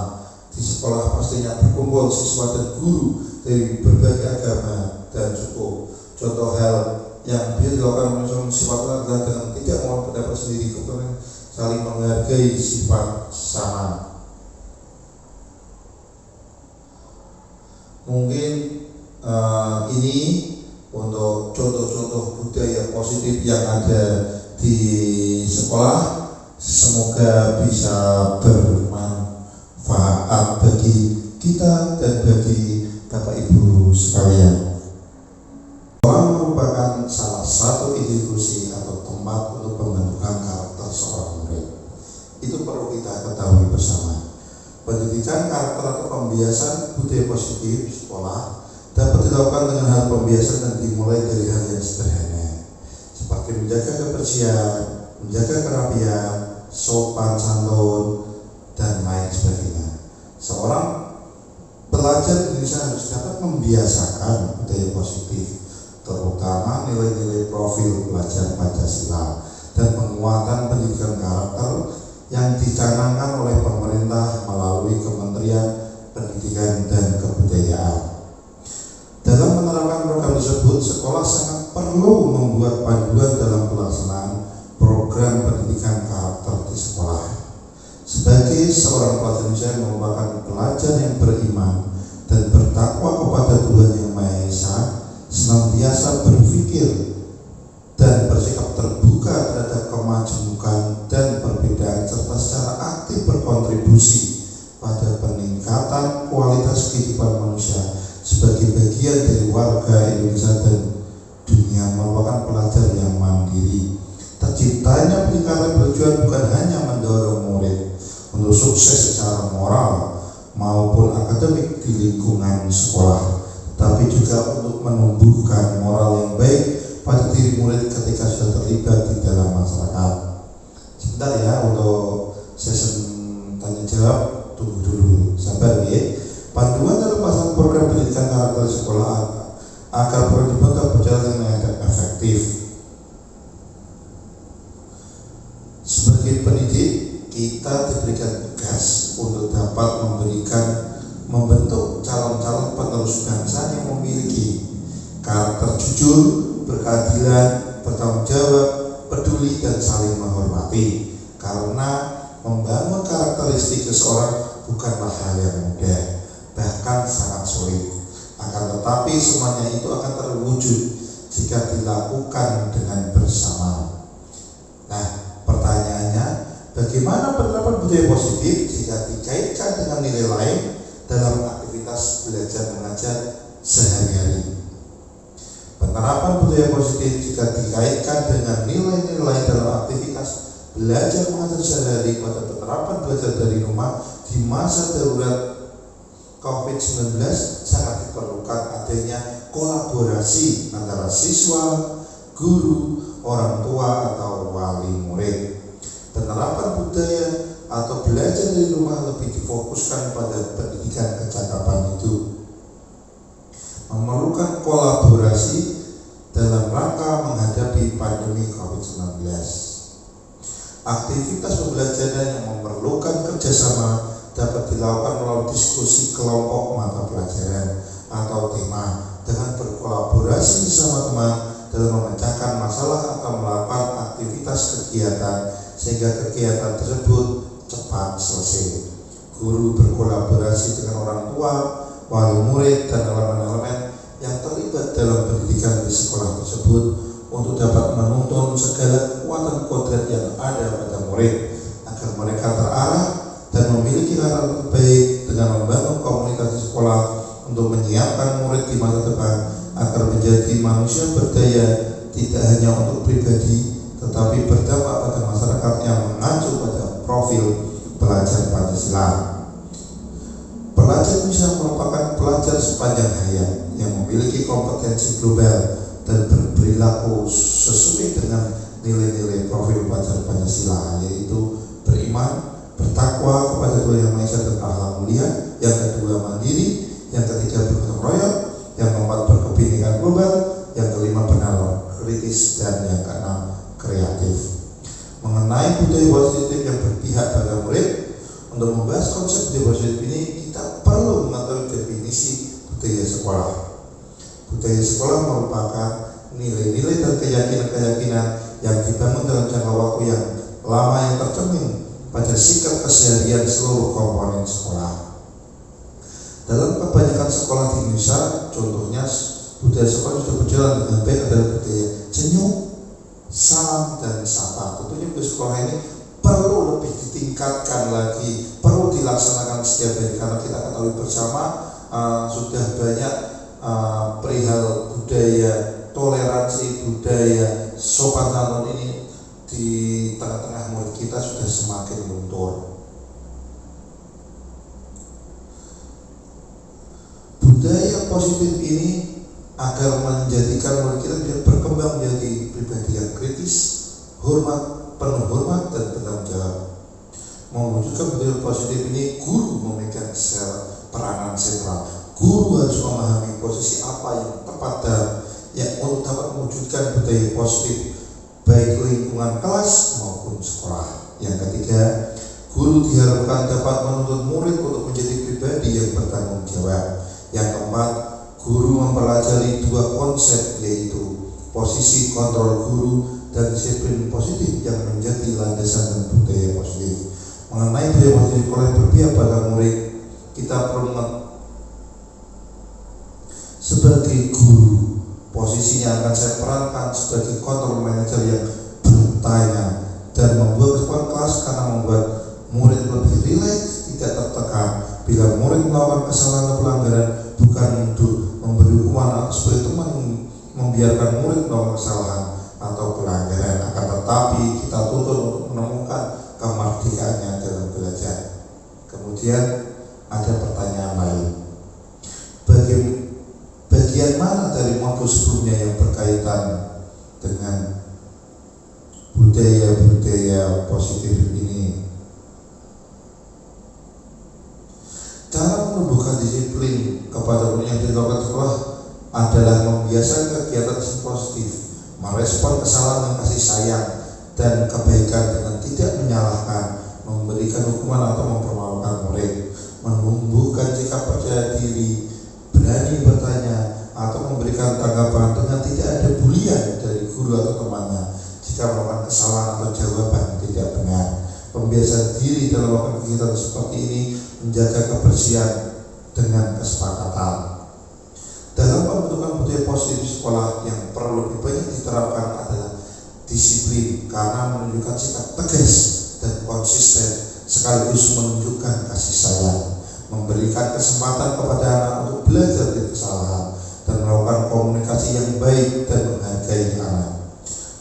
Di sekolah pastinya berkumpul siswa dan guru dari berbagai agama dan suku. Contoh hal yang bisa dilakukan menunjukkan sifat adalah dengan tidak mau pendapat sendiri, kemudian saling menghargai sifat sesama. Mungkin ini untuk contoh-contoh budaya positif yang ada di sekolah. Semoga bisa bermanfaat bagi kita dan bagi Bapak Ibu sekalian. Sekolah merupakan salah satu institusi atau tempat untuk pembentukan karakter seorang murid. Itu perlu kita ketahui bersama. Pendidikan karakter atau pembiasan budaya positif sekolah dapat dilakukan dengan hal pembiasan dan dimulai dari hal yang sederhana, seperti menjaga kebersihan, menjaga kerapian, sopan santun, dan lain sebagainya. Seorang pelajar Indonesia harus dapat membiasakan budaya positif, terutama nilai-nilai profil pelajar Pancasila dan penguatan pendidikan karakter yang dicanangkan oleh pemerintah melalui Kementerian Pendidikan dan Kebudayaan. Dalam menerapkan program tersebut, sekolah sangat perlu membuat panduan dalam pelaksanaan program pendidikan karakter di sekolah. Sebagai seorang pelajar Indonesia yang merupakan pelajar yang beriman dan bertakwa kepada Tuhan Yang Maha Esa, senantiasa berpikir dan bersikap terbuka terhadap kemajemukan dan perbedaan, serta secara aktif berkontribusi pada peningkatan kualitas kehidupan manusia sebagai bagian dari warga Indonesia dan dunia, merupakan pelajar yang mandiri. Terciptanya peningkatan berjuang bukan hanya mendorong murid untuk sukses secara moral maupun akademik di lingkungan sekolah, tapi juga untuk menumbuhkan moral yang baik pada diri murid ketika sudah terlibat di dalam masyarakat. Sebentar ya untuk sesi tanya jawab, tunggu dulu, sabar ya. Panduan dalam pelaksanaan program pendidikan karakter sekolah agar program dibentuk berjalan dengan efektif. Sebagai pendidik, kita diberikan tugas untuk dapat membentuk calon-calon penerus bangsa yang memiliki karakter jujur, berkeadilan, bertanggung jawab, peduli, dan saling menghormati. Karena membangun karakteristik seseorang bukanlah hal yang mudah, bahkan sangat sulit. Akan tetapi semuanya itu akan terwujud jika dilakukan dengan bersama. Nah, pertanyaannya, bagaimana penerapan budaya positif jika dikaitkan dengan nilai lain dalam aktivitas belajar mengajar sehari-hari? Penerapan budaya positif jika dikaitkan dengan nilai-nilai lain dalam aktivitas belajar mengajar sehari-hari pada penerapan belajar dari rumah di masa darurat COVID-19 sangat diperlukan adanya kolaborasi antara siswa, guru, orang tua, atau wali murid. Penerapan budaya atau belajar dari rumah lebih difokuskan pada pendidikan kecakapan itu, memerlukan kolaborasi dalam rangka menghadapi pandemi COVID-19. Aktivitas pembelajaran yang memerlukan kerjasama dapat dilakukan melalui diskusi kelompok mata pelajaran atau tema dengan berkolaborasi bersama teman dalam memecahkan masalah atau melakukan aktivitas kegiatan sehingga kegiatan tersebut cepat selesai. Guru berkolaborasi dengan orang tua, wali murid, dan elemen-elemen yang terlibat dalam pendidikan di sekolah tersebut untuk dapat menuntun segala kekuatan kodrat yang ada pada murid agar mereka terarah dan memiliki karakter terbaik dengan membangun komunitas di sekolah untuk menyiapkan murid di masa depan agar menjadi manusia berdaya tidak hanya untuk pribadi tetapi berdampak pada masyarakat yang mengacu pada profil pelajar Pancasila. Pelajar bisa merupakan pelajar sepanjang hayat yang memiliki kompetensi global dan berperilaku sesuai dengan nilai-nilai profil pelajar Pancasila, yaitu beriman, bertakwa kepada Tuhan Yang Maha Esa dan akhlak mulia, yang kedua mandiri, yang ketiga bergotong royong, yang keempat berkebinekaan global, yang kelima benar kritis, dan yang keenam kreatif. Mengenai budaya positif yang berpihak pada murid, untuk membahas konsep budaya positif ini kita perlu mengetahui definisi budaya sekolah. Budaya sekolah merupakan nilai-nilai dan keyakinan-keyakinan yang dibangun dalam jangka waktu yang lama yang tercermin pada sikap keseharian seluruh komponen sekolah. Dalam kebanyakan sekolah di Indonesia, contohnya budaya sekolah sudah berjalan dengan baik adalah budaya senyum, salam, dan sapa. Tentunya budaya sekolah ini perlu lebih ditingkatkan lagi, perlu dilaksanakan setiap hari karena kita ketahui bersama sudah banyak perihal budaya toleransi, budaya sopan santun ini di tengah-tengah murid kita sudah semakin luntur. Budaya positif ini agar menjadikan murid kita bisa berkembang menjadi pribadi yang kritis, penuh hormat, dan bertanggung jawab. Mewujudkan budaya positif ini, guru memegang peranan sentral. Guru harus memahami posisi apa yang tepat dan yang untuk dapat mewujudkan budaya positif baik lingkungan kelas maupun sekolah. Yang ketiga, guru diharapkan dapat menuntut murid untuk menjadi pribadi yang bertanggung jawab. Yang keempat, guru mempelajari dua konsep, yaitu posisi kontrol guru dan disiplin positif yang menjadi landasan dan budaya positif. Mengenai budaya positif oleh berpihak pada murid, kita perlu sebagai guru, posisinya akan saya perankan sebagai kontrol manager yang bertanya dan membuat kelas karena membuat murid lebih rileks, tidak tertekan. Bila murid melakukan kesalahan atau pelanggaran, bukan untuk memberi hukuman atau sebagai teman membiarkan murid melakukan kesalahan atau pelanggaran, akan tetapi kita tuntut untuk menemukan kemerdekaannya dalam belajar. Kemudian ada pertanyaan lain, bagian mana dari modul sebelumnya yang berkaitan dengan budaya-budaya positif ini. Cara menumbuhkan disiplin kepada murid yang dilakukan sekolah adalah membiasakan kegiatan positif, merespon kesalahan dengan kasih sayang dan kebaikan dengan tidak menyalahkan, memberikan hukuman atau mempermalukan murid, menumbuhkan sikap percaya diri, berani bertanya atau memberikan tanggapan dengan tidak ada bulian dari guru atau temannya jika melakukan kesalahan atau jawaban tidak benar. Pembiasaan diri dalam melakukan kegiatan seperti ini menjaga kebersihan dengan kesepakatan. Dalam pembentukan budaya positif di sekolah yang perlu lebih banyak diterapkan adalah disiplin, karena menunjukkan sikap tegas dan konsisten sekaligus menunjukkan kasih sayang, memberikan kesempatan kepada anak untuk belajar dari kesalahan dan melakukan komunikasi yang baik dan menghargai anak.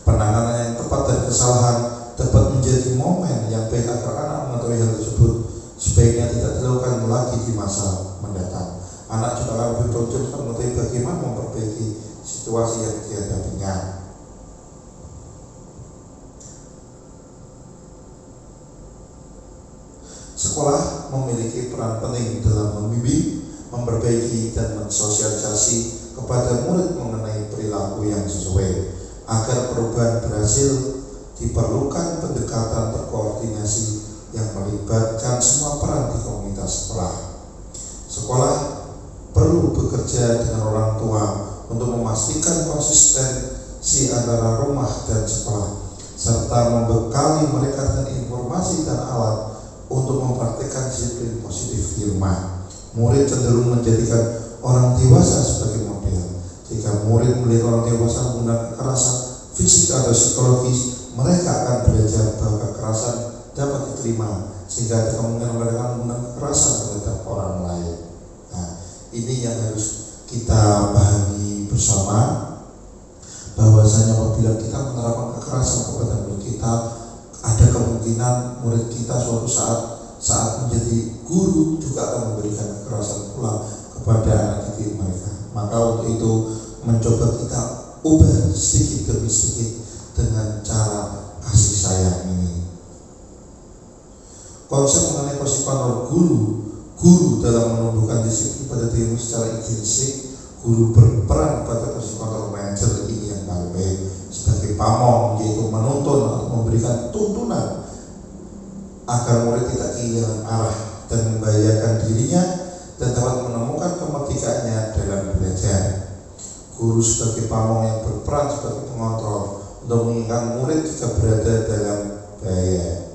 Penanganan yang tepat dari kesalahan dapat menjadi momen yang baik agar anak mengetahui hal tersebut, sebaiknya tidak dilakukan lagi di masa mendatang. Anak juga akan lebih produktif untuk mengetahui bagaimana memperbaiki situasi yang dihadapinya. Sekolah memiliki peran penting dalam membimbing, memperbaiki, dan mensosialisasi kepada murid mengenai perilaku yang sesuai. Agar perubahan berhasil, diperlukan pendekatan terkoordinasi yang melibatkan semua peran di komunitas sekolah. Sekolah perlu bekerja dengan orang tua untuk memastikan konsistensi antara rumah dan sekolah, serta membekali mereka dengan informasi dan alat untuk mempraktikkan disiplin positif di rumah. Murid cenderung menjadikan orang dewasa sebagai model. Jika murid melihat orang dewasa menggunakan kekerasan fisik atau psikologis, mereka akan belajar bahwa kekerasan dapat diterima, sehingga ada kemungkinan mereka akan menggunakan kekerasan terhadap orang lain. Nah, ini yang harus kita pahami bersama, bahwasanya apabila kita menerapkan kekerasan kepada murid kita, ada kemungkinan murid kita suatu saat menjadi guru juga akan memberikan kekerasan pula kepada anak didik mereka. Maka untuk itu mencoba kita ubah sedikit demi sedikit dengan cara kasih sayang ini. Konsep mengenai konsekuen guru dalam menumbuhkan disiplin pada dirimu secara intrinsik. Guru berperan pada posisi kontrol manajer ini yang paling baik sebagai pamong, yaitu menuntun atau memberikan tuntunan agar murid tidak kehilangan arah dan membahayakan dirinya dan dapat menemukan kemerdekaannya dalam belajar. Guru sebagai pamong yang berperan sebagai pengontrol untuk mengingatkan murid jika berada dalam bahaya.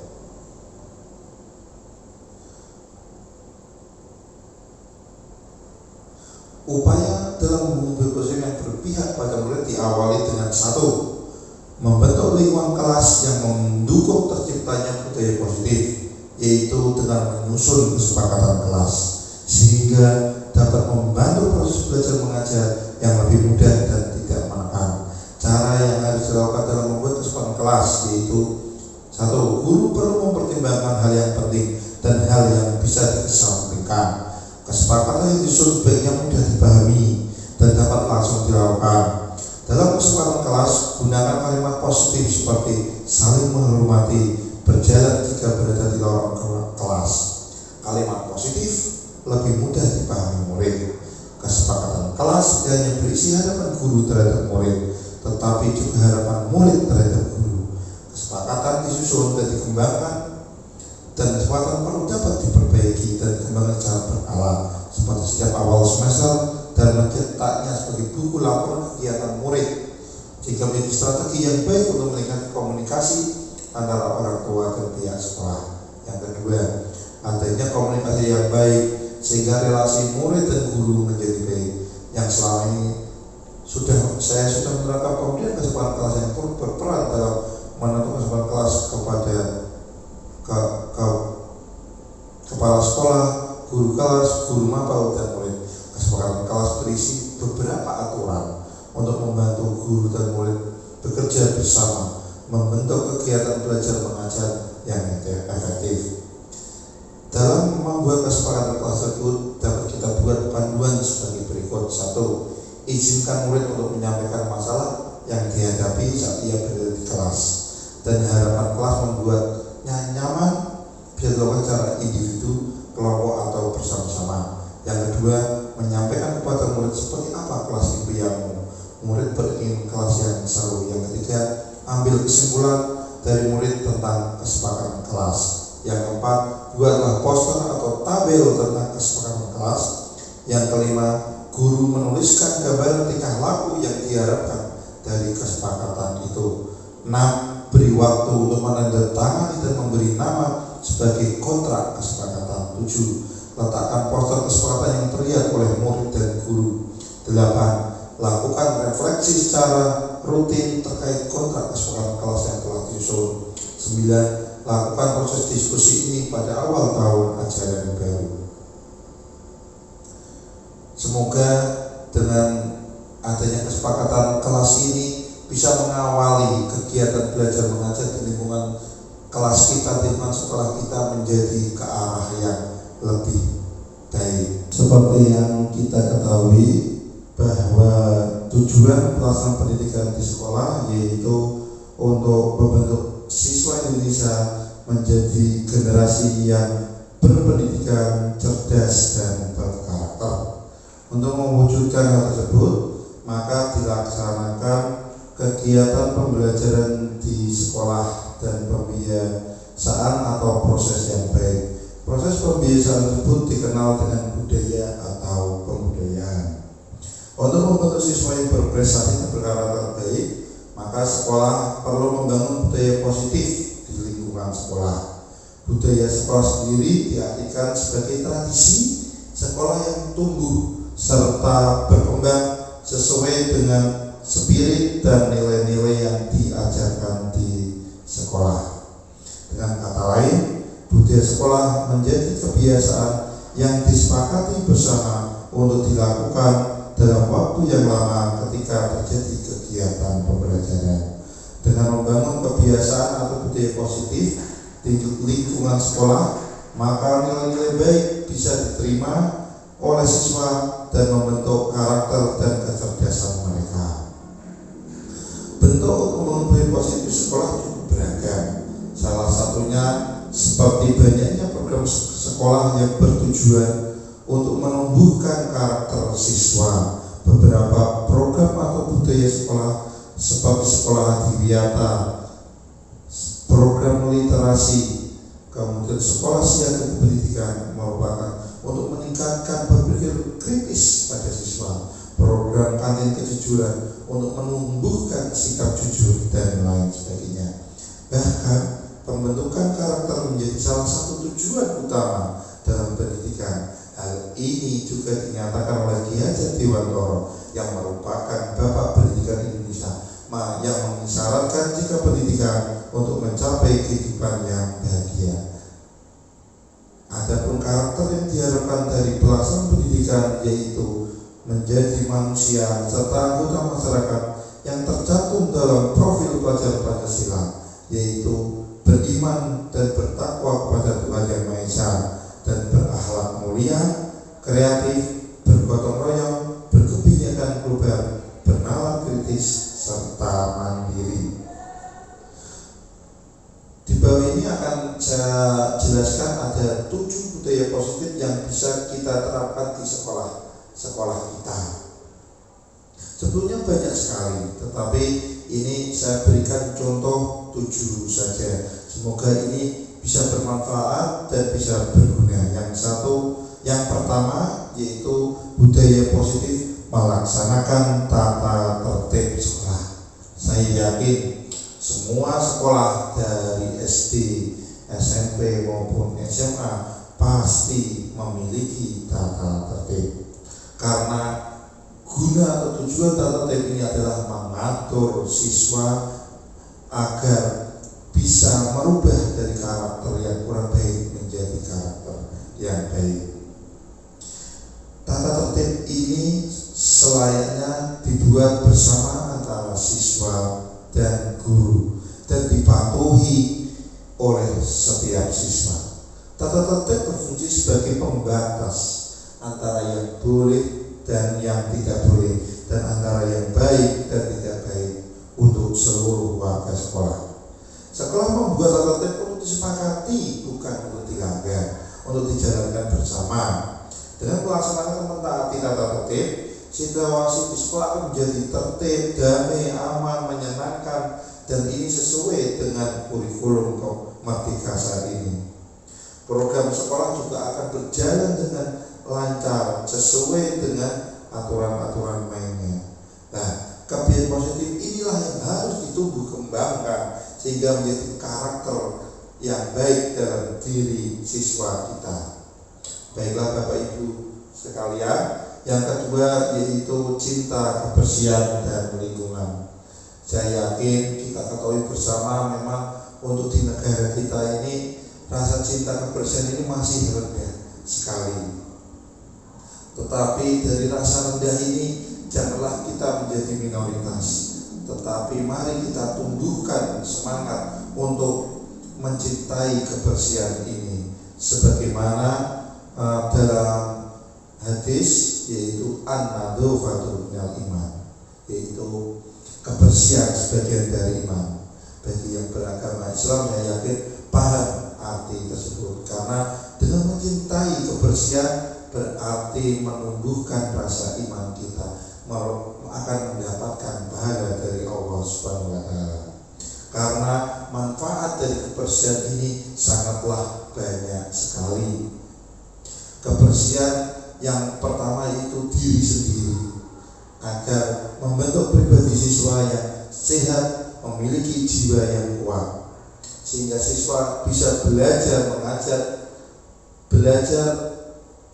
Upaya dalam membentuk positif yang berpihak pada murid diawali dengan 1. Membentuk lingkungan kelas yang mendukung terciptanya budaya positif, yaitu dengan menyusun kesepakatan kelas sehingga dapat membantu proses belajar mengajar yang lebih mudah dan tidak menekan. Cara yang harus dilakukan dalam membuat kesepakatan kelas yaitu 1. Guru perlu mempertimbangkan hal yang penting dan hal yang bisa dikesampingkan. Kesepakatan yang disusun sebaiknya mudah dipahami dan dapat langsung dilakukan. Dalam kesempatan kelas, gunakan kalimat positif seperti saling menghormati, berjalan jika berada di lorong kelas. Kalimat positif lebih mudah dipahami murid. Kesepakatan kelas hanya berisi harapan guru terhadap murid, tetapi juga harapan murid terhadap guru. Kesepakatan disusun dan dikembangkan, dan kesempatan perlu dapat diperbaiki dan dikembangkan secara berkala, seperti setiap awal semester dan mencetaknya sebagai buku laporan kegiatan murid. Jika menjadi strategi yang baik untuk meningkatkan komunikasi antara orang tua dan pihak sekolah. Yang kedua, adanya komunikasi yang baik sehingga relasi murid dan guru menjadi baik. Yang selama ini saya sudah menerapkan, kemudian kesempatan kelas yang berperan dalam menentukan kesempatan kelas kepada kepala sekolah, guru kelas, guru mapel, dan murid. Kesepakatan kelas berisi beberapa aturan untuk membantu guru dan murid bekerja bersama, membentuk kegiatan belajar mengajar yang efektif. Dalam membuat kesepakatan kelas tersebut dapat kita buat panduan sebagai berikut. 1. Izinkan murid untuk menyampaikan masalah yang dihadapi saat ia berada di kelas, dan harapan kelas membuatnya nyaman bisa dilakukan secara individu, kelompok, atau bersama-sama. Yang kedua, menyampaikan kepada murid seperti apa kelas impianmu. Murid beringin kelas yang seru. Yang ketiga, ambil kesimpulan dari murid tentang kesepakatan kelas. Yang keempat, buatlah poster atau tabel tentang kesepakatan kelas. Yang kelima, guru menuliskan gambaran tingkah laku yang diharapkan dari kesepakatan itu. 6. Beri waktu untuk menandatangani dan memberi nama sebagai kontrak kesepakatan. 7. Letakkan poster kesepakatan yang terlihat oleh murid dan guru. 8. Lakukan refleksi secara rutin terkait kontrak kesepakatan kelas yang telah disusun. 9. Lakukan proses diskusi ini pada awal tahun ajaran baru. Semoga dengan adanya kesepakatan kelas ini bisa mengawali kegiatan belajar mengajar di lingkungan kelas kita, di lingkungan sekolah kita menjadi ke arah yang lebih baik. Seperti yang kita ketahui bahwa tujuan pelaksanaan pendidikan di sekolah yaitu untuk membentuk siswa Indonesia menjadi generasi yang berpendidikan, cerdas, dan berkarakter. Untuk mewujudkan hal tersebut, maka dilaksanakan kegiatan pembelajaran di sekolah dan pembiasaan atau proses yang baik. Proses pembiasaan tersebut dikenal dengan budaya atau kebudayaan. Untuk membentuk siswa yang berprestasi dan berkarakter baik, maka sekolah perlu membangun budaya positif di lingkungan sekolah. Budaya sekolah sendiri diartikan sebagai tradisi sekolah yang tumbuh serta berkembang sesuai dengan spirit dan nilai-nilai yang diajarkan di sekolah. Dengan kata lain, budaya sekolah menjadi kebiasaan yang disepakati bersama untuk dilakukan dalam waktu yang lama ketika terjadi kegiatan pembelajaran. Dengan membangun kebiasaan atau budaya positif di lingkungan sekolah, maka nilai-nilai baik bisa diterima oleh siswa dan membentuk karakter dan kecerdasan mereka. Bentuk untuk membangun positif sekolah cukup beragam. Salah satunya seperti banyaknya program sekolah yang bertujuan untuk menumbuhkan karakter siswa. Beberapa program atau budaya sekolah seperti sekolah adiwiyata, program literasi, kemudian sekolah siaga pendidikan merupakan untuk meningkatkan berpikir kritis pada siswa. Program kantin kejujuran untuk menumbuhkan sikap jujur dan lain sebagainya. Bahkan pembentukan karakter menjadi salah satu tujuan utama dalam pendidikan. Hal ini juga dinyatakan oleh Ki Hajar Dewantoro yang merupakan Bapak Pendidikan Indonesia, yang mengisyaratkan jika pendidikan untuk mencapai kehidupan yang bahagia. Adapun karakter yang diharapkan dari pelaksanaan pendidikan yaitu menjadi manusia serta anggota masyarakat yang tercantum dalam profil pelajar Pancasila, yaitu beriman dan bertakwa kepada Tuhan Yang Maha Esa dan berakhlak mulia, kreatif, bergotong royong, berkebijakan global, bernalar kritis, serta mandiri. Di bawah ini akan saya jelaskan ada 7 budaya positif yang bisa kita terapkan di sekolah kita. Sebetulnya banyak sekali, tetapi ini saya berikan contoh 7 saja. Semoga ini bisa bermanfaat dan bisa berguna. Yang pertama yaitu budaya positif melaksanakan tata tertib sekolah. Saya yakin semua sekolah dari SD, SMP maupun SMA pasti memiliki tata tertib. Karena guna atau tujuan tata tertib ini adalah mengatur siswa agar bisa merubah dari karakter yang kurang baik menjadi karakter yang baik. Tata tertib ini selayaknya dibuat bersama antara siswa dan guru dan dipatuhi oleh setiap siswa. Tata tertib berfungsi sebagai pembatas antara yang boleh dan yang tidak boleh, dan antara yang baik dan tidak baik, seluruh warga sekolah. Sekolah membuat tata tertib untuk disepakati, bukan untuk dilanggar, untuk dijalankan bersama. Dengan pelaksanaan mentaati tata tertib, situasi di sekolah akan menjadi tertib, damai, aman, menyenangkan, dan ini sesuai dengan kurikulum Merdeka saat ini. Program sekolah juga akan berjalan dengan lancar sesuai dengan aturan-aturan mainnya. Nah, kebiasaan positif inilah yang harus ditumbuh kembangkan sehingga menjadi karakter yang baik dalam diri siswa kita. Baiklah Bapak Ibu sekalian, yang kedua yaitu cinta kebersihan dan lingkungan. Saya yakin kita ketahui bersama memang untuk di negara kita ini rasa cinta kebersihan ini masih rendah sekali. Tetapi dari rasa rendah ini janganlah kita menjadi minoritas, tetapi mari kita tumbuhkan semangat untuk mencintai kebersihan ini sebagaimana dalam hadis yaitu an-nadhafatu minal iman, yaitu kebersihan sebagian dari iman. Bagi yang beragama Islam saya yakin paham arti tersebut, karena dengan mencintai kebersihan berarti menumbuhkan rasa iman kita, akan mendapatkan pahala dari Allah Subhanahu wa Ta'ala. Karena manfaat dari kebersihan ini sangatlah banyak sekali. Kebersihan yang pertama itu diri sendiri, agar membentuk pribadi siswa yang sehat, memiliki jiwa yang kuat, sehingga siswa bisa belajar mengajar, belajar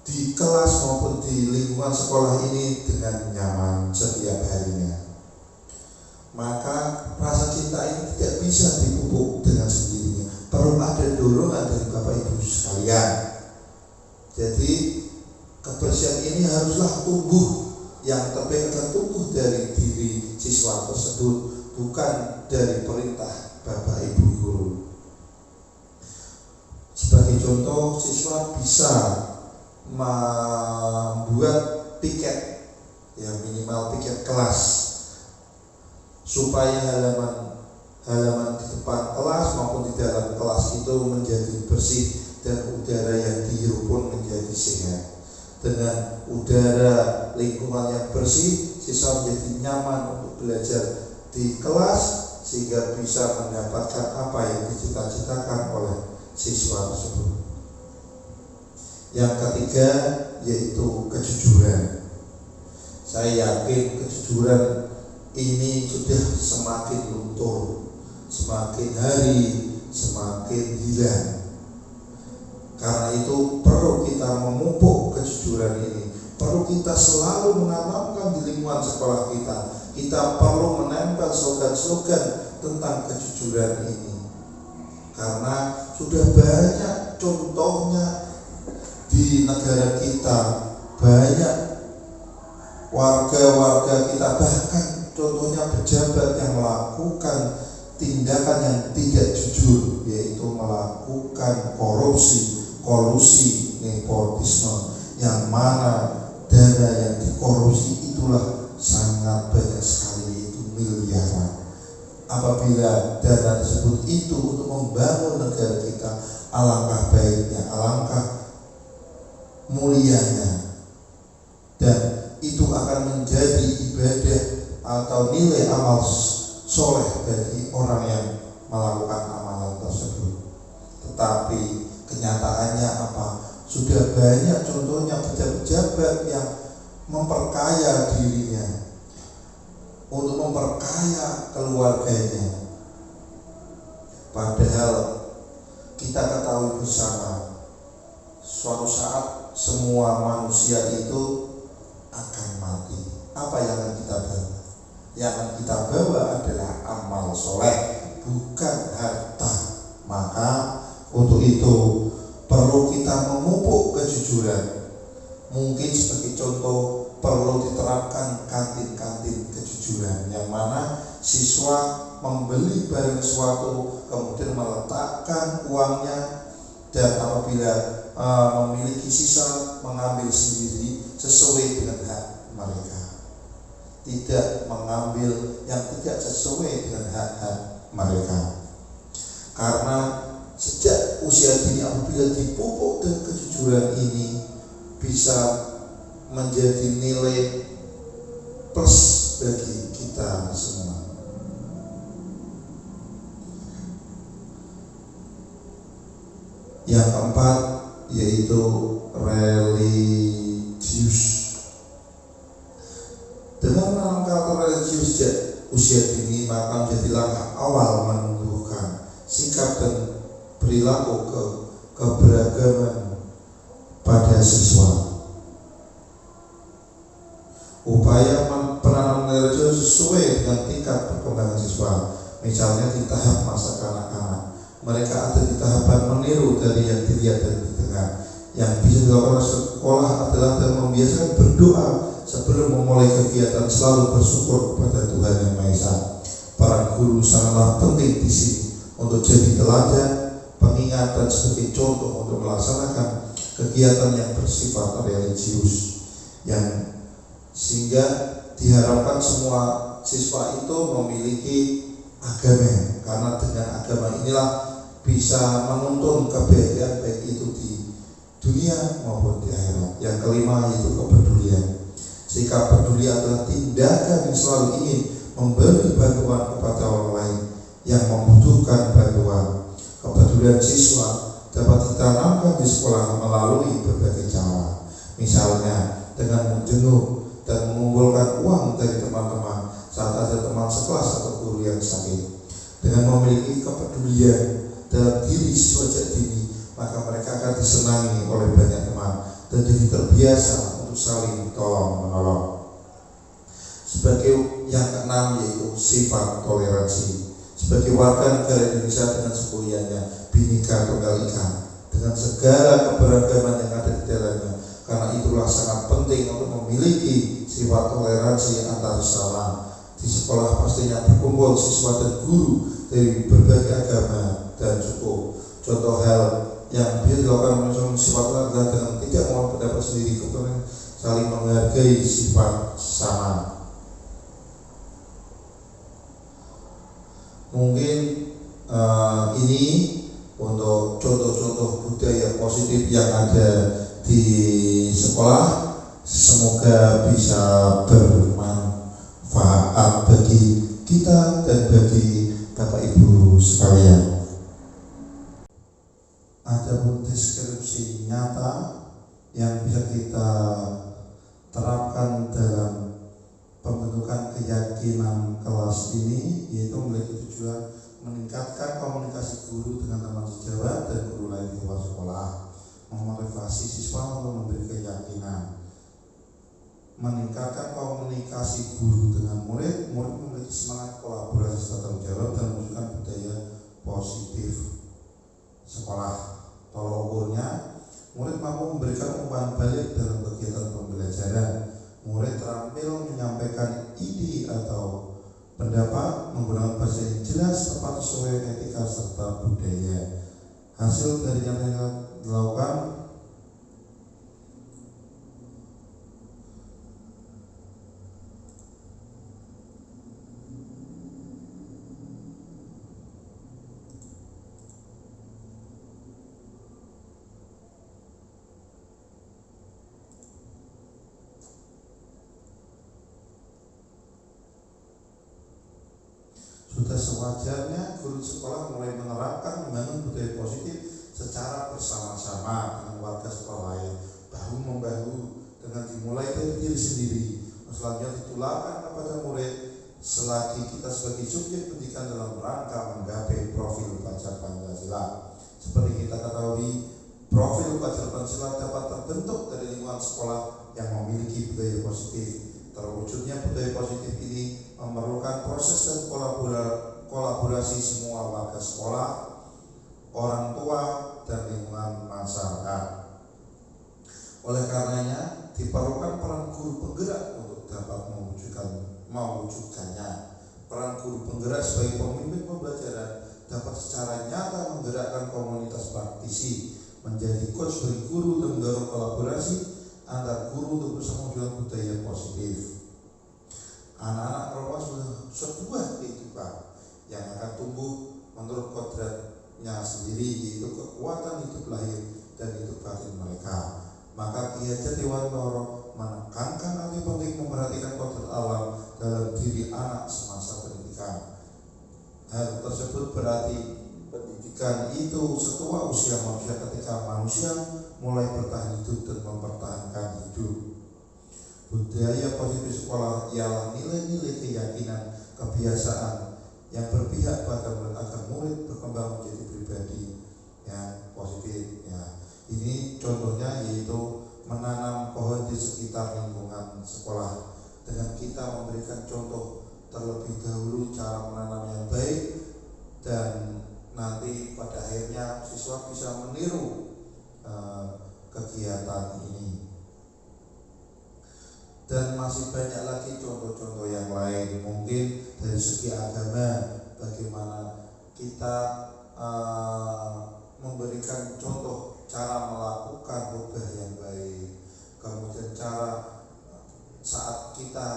di kelas maupun di lingkungan sekolah ini dengan nyaman setiap harinya. Maka rasa cinta ini tidak bisa dipupuk dengan sendirinya, perlu ada dorongan dari Bapak Ibu sekalian. Jadi kebersihan ini haruslah tumbuh, yang terbaik adalah tumbuh dari diri siswa tersebut, bukan dari perintah Bapak Ibu guru. Sebagai contoh, siswa bisa membuat piket, ya minimal piket kelas, supaya halaman di depan kelas maupun di dalam kelas itu menjadi bersih dan udara yang dihirup pun menjadi sehat. Dengan udara lingkungan yang bersih, siswa menjadi nyaman untuk belajar di kelas sehingga bisa mendapatkan apa yang dicita-citakan oleh siswa tersebut. Yang ketiga yaitu kejujuran. Saya yakin kejujuran ini sudah semakin luntur, semakin hari semakin hilang. Karena itu perlu kita memupuk kejujuran ini, perlu kita selalu menanamkan di lingkungan sekolah kita. Kita perlu menempel slogan-slogan tentang kejujuran ini, karena sudah banyak contohnya di negara kita, banyak warga-warga kita, bahkan contohnya pejabat yang melakukan tindakan yang tidak jujur, yaitu melakukan korupsi, kolusi, nepotisme, yang mana dana yang dikorupsi itulah sangat banyak sekali, yaitu miliaran. Apabila dana tersebut itu untuk membangun negara kita, alangkah baiknya, alangkah mulianya, dan itu akan menjadi ibadah atau nilai amal soleh bagi orang yang melakukan amalan tersebut. Tetapi kenyataannya apa? Sudah banyak contohnya pejabat-pejabat yang memperkaya dirinya untuk memperkaya keluarganya, padahal kita ketahui bersama suatu saat semua manusia itu akan mati. Apa yang akan kita bawa? Yang akan kita bawa adalah amal soleh, bukan harta. Maka untuk itu perlu kita memupuk kejujuran. Mungkin sebagai contoh perlu diterapkan kantin-kantin kejujuran, yang mana siswa membeli barang sesuatu kemudian meletakkan uangnya, dan apabila memiliki sisa mengambil sendiri sesuai dengan hak mereka. tidak mengambil yang tidak sesuai dengan hak-hak mereka. Karena sejak usia dini apabila dipupuk dengan kejujuran ini bisa menjadi nilai plus bagi kita semua. Yang keempat yaitu religius. Dengan menanam karakter religius sejak usia dini maka menjadi langkah awal menumbuhkan sikap dan perilaku keberagaman pada siswa. Upaya penanaman religius sesuai dengan tingkat perkembangan siswa. Misalnya di tahap masa kanak-kanak, mereka ada di tahapan meniru dari yang dilihat dan didengar. Yang bisa dilakukan sekolah adalah dengan membiasakan berdoa sebelum memulai kegiatan, selalu bersyukur kepada Tuhan Yang Maha Esa. Para guru sangatlah penting di sini untuk jadi teladan, pengingat dan sebagai contoh untuk melaksanakan kegiatan yang bersifat religius, yang sehingga diharapkan semua siswa itu memiliki agama, karena dengan agama inilah bisa menuntun kebahagiaan baik itu di dunia maupun di akhirat. Yang kelima yaitu kepedulian. Sikap peduli adalah tindakan yang selalu ingin memberi bantuan kepada orang lain yang membutuhkan bantuan. Kepedulian siswa dapat ditanamkan di sekolah melalui berbagai cara, misalnya dengan menjenguk dan mengumpulkan uang dari teman-teman saat ada teman sekelas atau guru yang sakit. Dengan memiliki kepedulian dalam diri siswa sejak dini, maka mereka akan disenangi oleh banyak teman dan jadi terbiasa untuk saling tolong-menolong. Sebagai yang keenam yaitu sifat toleransi. Sebagai warga negara Indonesia dengan semboyannya Bhinneka Tunggal Ika, dengan segala keberagaman yang ada di dalamnya, karena itulah sangat penting untuk memiliki sifat toleransi antar sesama. Di sekolah pastinya berkumpul siswa dan guru dari berbagai agama dan suku. Contoh hal yang bisa dilakukan menunjukkan sifat adalah dengan tidak mau pendapat sendiri, kemudian saling menghargai sifat sesama. Mungkin ini untuk contoh-contoh budaya positif yang ada di sekolah. Semoga bisa bermanfaat bagi kita dan bagi Bapak Ibu sekalian. Adapun deskripsi nyata yang bisa kita terapkan dalam pembentukan keyakinan kelas ini, yaitu memiliki tujuan meningkatkan komunikasi guru dengan teman sejawat dan guru lain di luar sekolah, memotivasi siswa untuk memberi keyakinan, meningkatkan komunikasi guru dengan murid memiliki semangat kolaborasi serta tanggung jawab dan menunjukkan budaya positif sekolah. Tolak ukurnya, murid mampu memberikan umpan balik dalam kegiatan pembelajaran. Murid terampil menyampaikan ide atau pendapat menggunakan bahasa yang jelas, tepat, sesuai etika serta budaya. Hasil dari yang dilakukan sudah sewajarnya guru sekolah mulai menerapkan membangun budaya positif secara bersama-sama dengan warga sekolah lain, bahu-membahu, dengan dimulai dari diri sendiri, selanjutnya ditularkan kepada murid selagi kita sebagai subjek pendidikan dalam rangka menggapai profil pelajar Pancasila. Seperti kita ketahui, profil pelajar Pancasila dapat terbentuk dari lingkungan sekolah yang memiliki budaya positif. Terwujudnya budaya positif ini memerlukan proses dan kolaborasi semua warga sekolah, orang tua, dan lingkungan masyarakat. Oleh karenanya, diperlukan peran guru penggerak untuk dapat mewujudkannya. Peran guru penggerak sebagai pemimpin pembelajaran dapat secara nyata menggerakkan komunitas praktisi, menjadi coach bagi guru dan mendorong kolaborasi antar guru untuk bersama dengan budaya positif. Anak-anak merupakan sebuah kehidupan yang akan tumbuh menurut kodratnya sendiri, yaitu kekuatan hidup lahir dan hidup batin mereka. Maka Ki Hajar Dewantara menekankan arti penting memperhatikan kodrat alam dalam diri anak semasa pendidikan. Hal tersebut berarti pendidikan itu setua usia manusia ketika manusia mulai bertahan hidup dan mempertahankan hidup. Budaya positif sekolah ialah nilai-nilai keyakinan, kebiasaan yang berpihak pada murid agar murid berkembang menjadi pribadi yang positif. Ya, ini contohnya yaitu menanam pohon di sekitar lingkungan sekolah dengan kita memberikan contoh terlebih dahulu cara menanam yang baik, dan nanti pada akhirnya siswa bisa meniru kegiatan ini. Dan masih banyak lagi contoh-contoh yang lain. Mungkin dari segi agama, bagaimana kita memberikan contoh cara melakukan khotbah yang baik, kemudian cara saat kita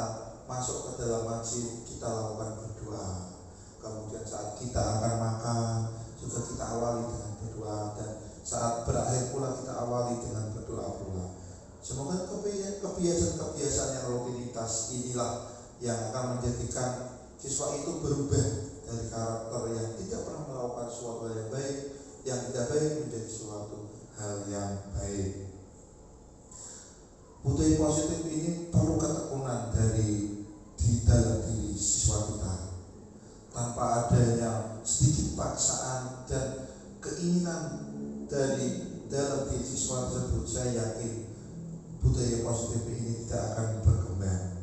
masuk ke dalam masjid kita lakukan berdoa, kemudian saat kita akan makan juga kita awali dengan berdoa, dan saat berakhir pula kita awali dengan berdoa pula. Semoga kebiasaan-kebiasaan yang rutinitas inilah yang akan menjadikan siswa itu berubah dari karakter yang tidak pernah melakukan sesuatu yang baik, yang tidak baik menjadi suatu hal yang baik. Budaya positif ini perlu ketekunan di dalam diri siswa kita. Tanpa adanya sedikit paksaan dan keinginan dari dalam diri siswa tersebut, saya yakin budaya positif ini tidak akan berkembang.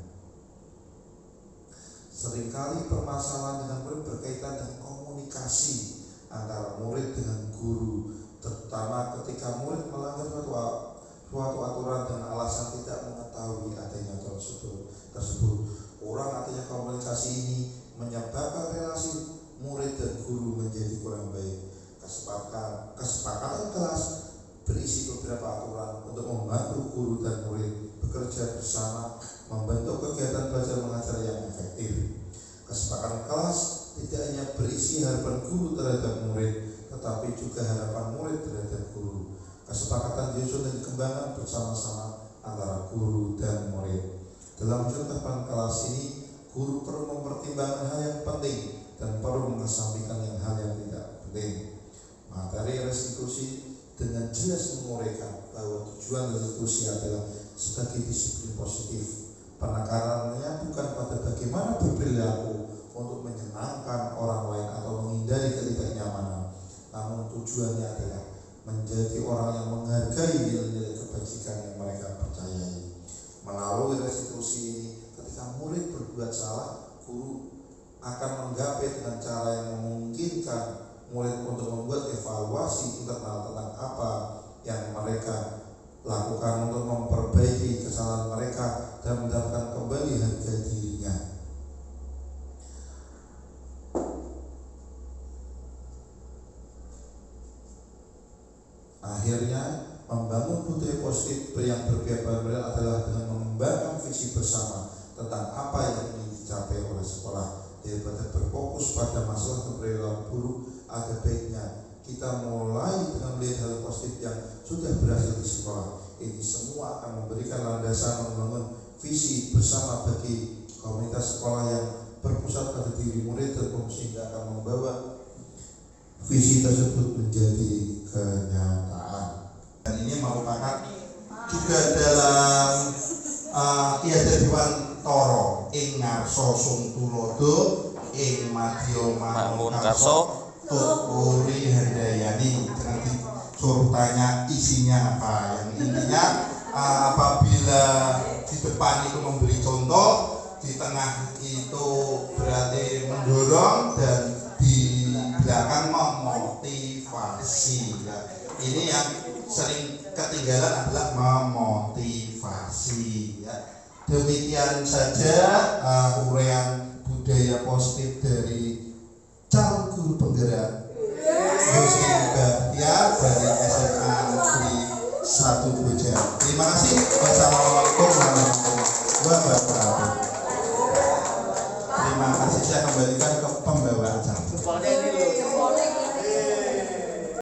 Seringkali permasalahan dengan murid berkaitan dengan komunikasi antara murid dengan guru, terutama ketika murid melanggar suatu aturan dengan alasan tidak mengetahui adanya tersebut. Kurang adanya komunikasi ini menyebabkan relasi murid dan guru menjadi kurang baik. Kesepakatan kelas berisi beberapa aturan untuk membantu guru dan murid bekerja bersama membentuk kegiatan belajar mengajar yang efektif. Kesepakatan kelas tidak hanya berisi harapan guru terhadap murid, tetapi juga harapan murid terhadap guru. Kesepakatan disusun dan dikembangkan bersama-sama antara guru dan murid. Dalam menentukan kelas ini, guru perlu mempertimbangkan hal yang penting dan perlu mengesampingkan hal yang tidak penting. Materi restitusi dengan jelas menguraikan bahwa tujuan restitusi adalah sebagai disiplin positif. Penekanannya bukan pada bagaimana berperilaku untuk menyenangkan orang lain atau menghindari ketidaknyamanan, namun tujuannya adalah menjadi orang yang menghargai nilai-nilai kebajikan yang mereka percayai. Melalui restitusi ini, ketika murid berbuat salah, guru akan menggapai dengan cara yang memungkinkan murid untuk membuat evaluasi internal tentang apa yang mereka lakukan untuk memperbaiki kesalahan mereka dan mendapatkan kembali harga dirinya. Akhirnya, membangun budaya positif yang berpihak pada murid adalah dengan mengembangkan visi bersama tentang apa yang ingin dicapai oleh sekolah, daripada berfokus pada masalah keberadaan buruk. Ada baiknya kita mulai dengan melihat hal positif yang sudah berhasil di sekolah. Ini semua akan memberikan landasan membangun visi bersama bagi komunitas sekolah yang berpusat pada diri murid dan sehingga akan membawa visi tersebut menjadi kenyataan. Dan ini merupakan juga dalam Ki Hajar Dewantara ing ngarsa sung tulodo ing madya mangun karso Tukuri Handayani. Jangan disuruh tanya isinya apa. Yang intinya apabila di depan itu memberi contoh, di tengah itu berarti mendorong, dan di belakang memotivasi. Ya, ini yang sering ketinggalan adalah memotivasi. Ya. Demikian saja uraian budaya positif dari calon guru penggerak Gusti Bahtiar dari